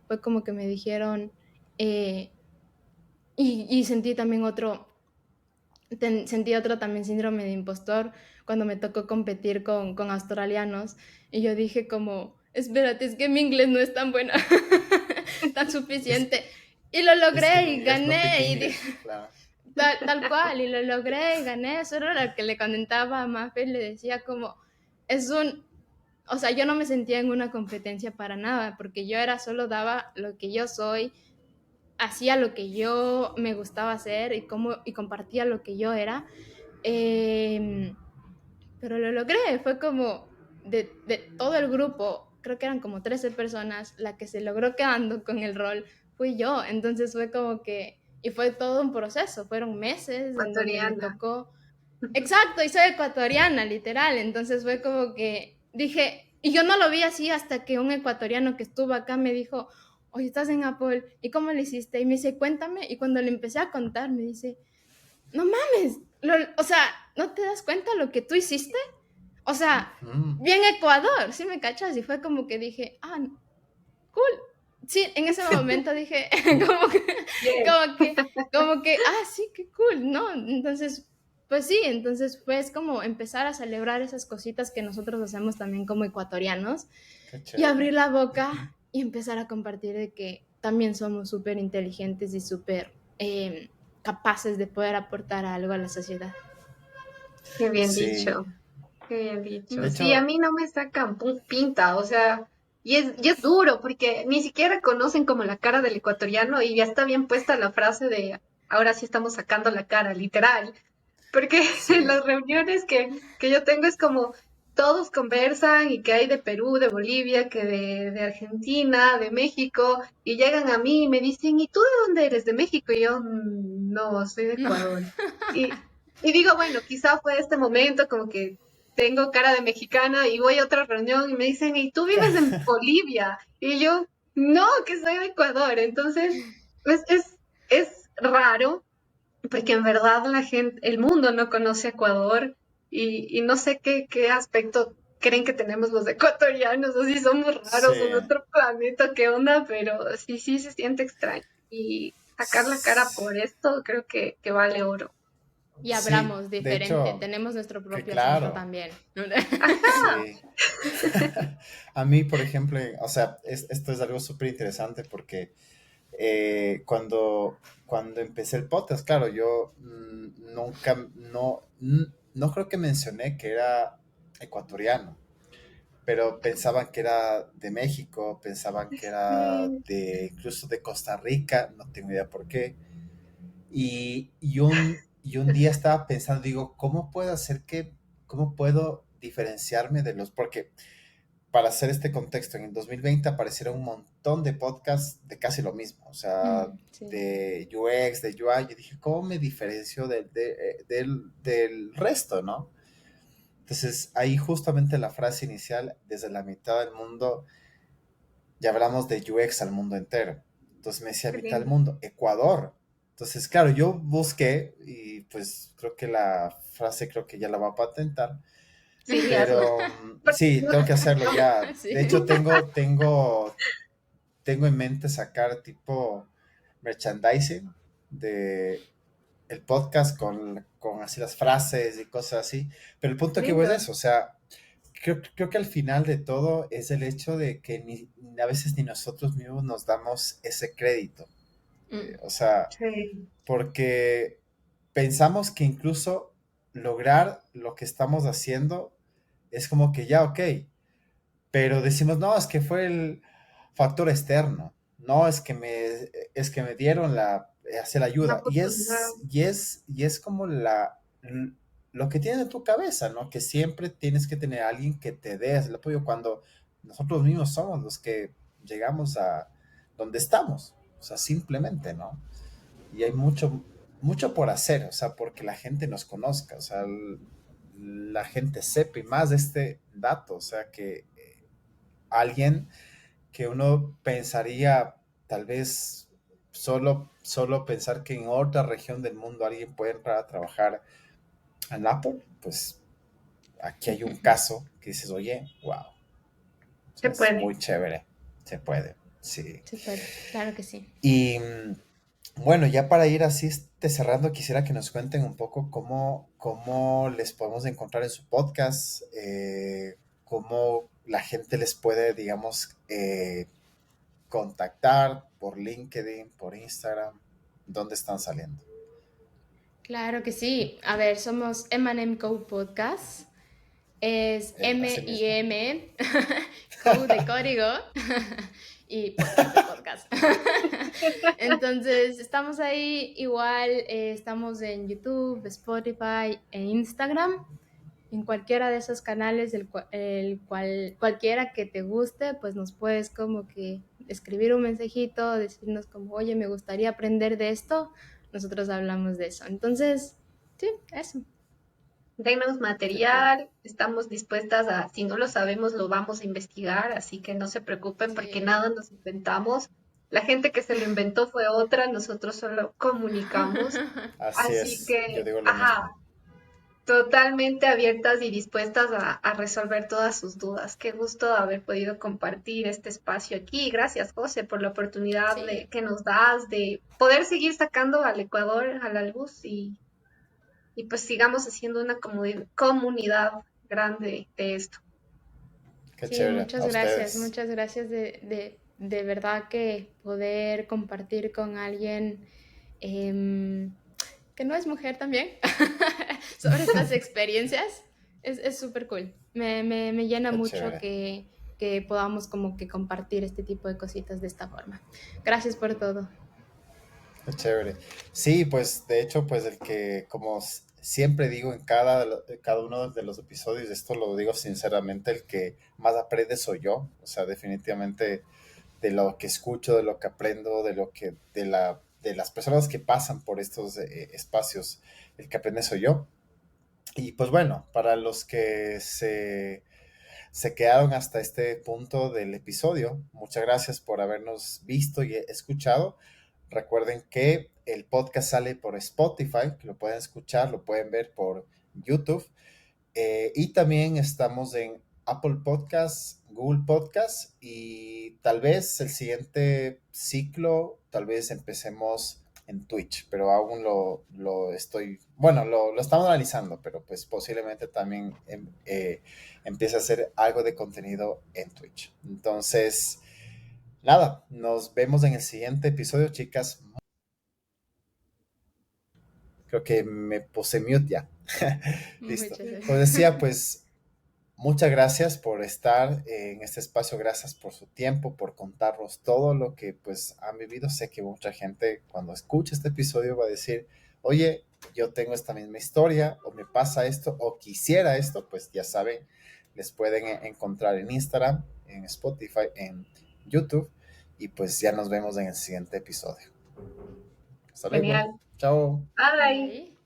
B: fue como que me dijeron, eh, y sentí también sentí otro también síndrome de impostor cuando me tocó competir con australianos y yo dije como, espérate, es que mi inglés no es tan buena, tan
A: Es,
B: suficiente. Y lo
A: es que
B: logré
A: mi
B: y
A: inglés no pick
B: gané y
A: English, claro.
B: tal cual, y lo logré y gané. Eso era lo que le comentaba a Mafe, le decía como, es un, o sea, yo no me sentía en una competencia para nada, porque yo era solo daba lo que yo soy, hacía lo que yo me gustaba hacer y compartía lo que yo era. Eh, pero lo logré, fue como de todo el grupo, creo que eran como 13 personas, la que se logró quedando con el rol fui yo, entonces fue como que, y fue todo un proceso, fueron meses en donde me
C: Ecuatoriana.
B: tocó, exacto, y soy ecuatoriana, literal, entonces fue como que dije, y yo no lo vi así hasta que un ecuatoriano que estuvo acá me dijo, oye, estás en Apple, ¿y cómo lo hiciste? Y me dice, cuéntame, y cuando le empecé a contar me dice, no mames, o sea, ¿no te das cuenta lo que tú hiciste? O sea,
A: Ujú.
B: bien Ecuador, ¿sí me cachas? Y fue como que dije, cool. Sí, en ese momento dije, como que,
C: Bien.
B: como que, como que, sí, qué cool, ¿no? Entonces, pues sí, entonces fue es como empezar a celebrar esas cositas que nosotros hacemos también como ecuatorianos
A: Qué
B: y abrir
A: chévere.
B: la boca y empezar a compartir de que también somos súper inteligentes y súper capaces de poder aportar algo a la sociedad.
C: Qué bien
A: Sí.
C: dicho. Qué bien
A: De
C: dicho. Sí, a
A: hecho,
C: mí no me sacan pinta, o sea, y es duro porque ni siquiera conocen como la cara del ecuatoriano y ya está bien puesta la frase de ahora sí estamos sacando la cara, literal. Porque
A: sí.
C: en las reuniones que yo tengo es como todos conversan y que hay de Perú, de Bolivia, que de Argentina, de México, y llegan a mí y me dicen, ¿y tú de dónde eres? ¿De México? Y yo, no, soy de
B: No.
C: Ecuador. Y digo, bueno, quizá fue este momento como que tengo cara de mexicana y voy a otra reunión y me dicen, ¿y tú vives en Bolivia? Y yo, no, que soy de Ecuador. Entonces, es raro porque en verdad la gente, el mundo no conoce Ecuador y no sé qué aspecto creen que tenemos los ecuatorianos, o si somos
A: Sí.
C: raros o de otro planeta, qué onda, pero sí se siente extraño. Y sacar la cara por esto creo que vale oro.
B: Y
A: Sí,
B: hablamos
A: de
B: diferente,
A: hecho,
B: tenemos nuestro
A: que
B: propio acento
A: claro,
B: también.
A: sí. A mí, por ejemplo, o sea, esto es algo súper interesante porque cuando empecé el podcast, claro, yo nunca, no creo que mencioné que era ecuatoriano, pero pensaban que era de México, pensaban que era
C: Sí.
A: incluso de Costa Rica, no tengo idea por qué. Y un día estaba pensando, digo, cómo puedo diferenciarme de los, porque para hacer este contexto, en el 2020 aparecieron un montón de podcasts de casi lo mismo, o sea,
B: Sí.
A: de UX, de UI. Yo dije, ¿cómo me diferencio del resto, no? Entonces, ahí justamente la frase inicial, desde la mitad del mundo, ya hablamos de UX al mundo entero. Entonces me decía
C: Qué
A: mitad del
C: lindo.
A: mundo, Ecuador. Entonces, claro, yo busqué y pues creo que la frase creo que ya la va a patentar.
C: Sí, hazlo.
A: Pero sí, tengo que hacerlo ya. De hecho,
B: Sí.
A: tengo en mente sacar tipo merchandising de el podcast con así las frases y cosas así. Pero el punto que voy es
C: Lindo.
A: eso, o sea, creo que al final de todo es el hecho de que a veces ni nosotros mismos nos damos ese crédito.
B: Mm,
A: O sea,
C: Sí.
A: porque, pensamos que incluso lograr lo que estamos haciendo es como que ya, ok, pero decimos, no, es que fue el factor externo, no, es que me dieron hacer la
C: Una
A: ayuda, y
C: oportunidad.
A: es, y es, y es como lo que tienes en tu cabeza, ¿no? Que siempre tienes que tener a alguien que te dé el apoyo cuando nosotros mismos somos los que llegamos a donde estamos, o sea, simplemente, ¿no? Y hay mucho, mucho por hacer, o sea, porque la gente nos conozca, o sea, la gente sepa y más de este dato, o sea, que alguien que uno pensaría tal vez solo pensar que en otra región del mundo alguien puede entrar a trabajar en Apple, pues aquí hay un caso que dices, oye, wow,
C: Se
A: es
C: puede.
A: muy chévere, se puede, sí.
B: Se puede, claro que sí.
A: Y bueno, ya para ir así cerrando, quisiera que nos cuenten un poco cómo les podemos encontrar en su podcast, cómo la gente les puede, digamos, contactar por LinkedIn, por Instagram, dónde están saliendo.
B: Claro que sí. A ver, somos M&M Co Podcast. Es
A: Así mismo.
B: M-I-M, Co de código y podcast de podcast. Entonces, estamos ahí igual, estamos en YouTube, Spotify e Instagram. En cualquiera de esos canales, cualquiera que te guste, pues nos puedes como que escribir un mensajito, decirnos como, oye, me gustaría aprender de esto. Nosotros hablamos de eso. Entonces, sí, eso.
C: Denos
A: Qué cool.
C: material, estamos dispuestas a, si no lo sabemos, lo vamos a investigar, así que no se preocupen porque
B: Sí.
C: nada nos inventamos. La gente que se lo inventó fue otra, nosotros solo comunicamos.
A: Así
C: Así
A: es, yo
C: que,
A: digo lo
C: ajá,
A: mismo.
C: totalmente abiertas y dispuestas a resolver todas sus dudas. Qué gusto haber podido compartir este espacio aquí. Gracias, José, por la oportunidad
B: Sí,
C: que nos das de poder seguir sacando al Ecuador a la luz y pues sigamos haciendo una comunidad grande de esto.
A: Qué
B: sí,
A: chévere, a ustedes.
B: muchas gracias de verdad que poder compartir con alguien em, que no es mujer también sobre estas experiencias es súper cool. Me llena
A: Qué
B: mucho
A: chévere.
B: que podamos como que compartir este tipo de cositas de esta forma. Gracias por todo.
A: Qué chévere. Sí, pues de hecho, pues el que, como siempre digo en cada uno de los episodios, esto lo digo sinceramente, el que más aprende soy yo. O sea, definitivamente de lo que escucho, de lo que aprendo, de las personas que pasan por estos espacios, el que aprende soy yo. Y pues bueno, para los que se quedaron hasta este punto del episodio, muchas gracias por habernos visto y escuchado. Recuerden que el podcast sale por Spotify, que lo pueden escuchar, lo pueden ver por YouTube. Y también estamos en Apple Podcasts, Google Podcasts y tal vez el siguiente ciclo, tal vez empecemos en Twitch, pero aún lo estamos analizando, pero pues posiblemente también empiece a hacer algo de contenido en Twitch. Entonces, nada, nos vemos en el siguiente episodio, chicas. Creo que me puse mute ya. Listo.
B: Muchas
A: Como
B: gracias.
A: decía, pues muchas gracias por estar en este espacio, gracias por su tiempo, por contarnos todo lo que pues han vivido. Sé que mucha gente cuando escucha este episodio va a decir, oye, yo tengo esta misma historia, o me pasa esto, o quisiera esto, pues ya saben, les pueden encontrar en Instagram, en Spotify, en YouTube, y pues ya nos vemos en el siguiente episodio. Hasta luego.
C: Genial.
A: Chao.
C: Bye.
B: Bye.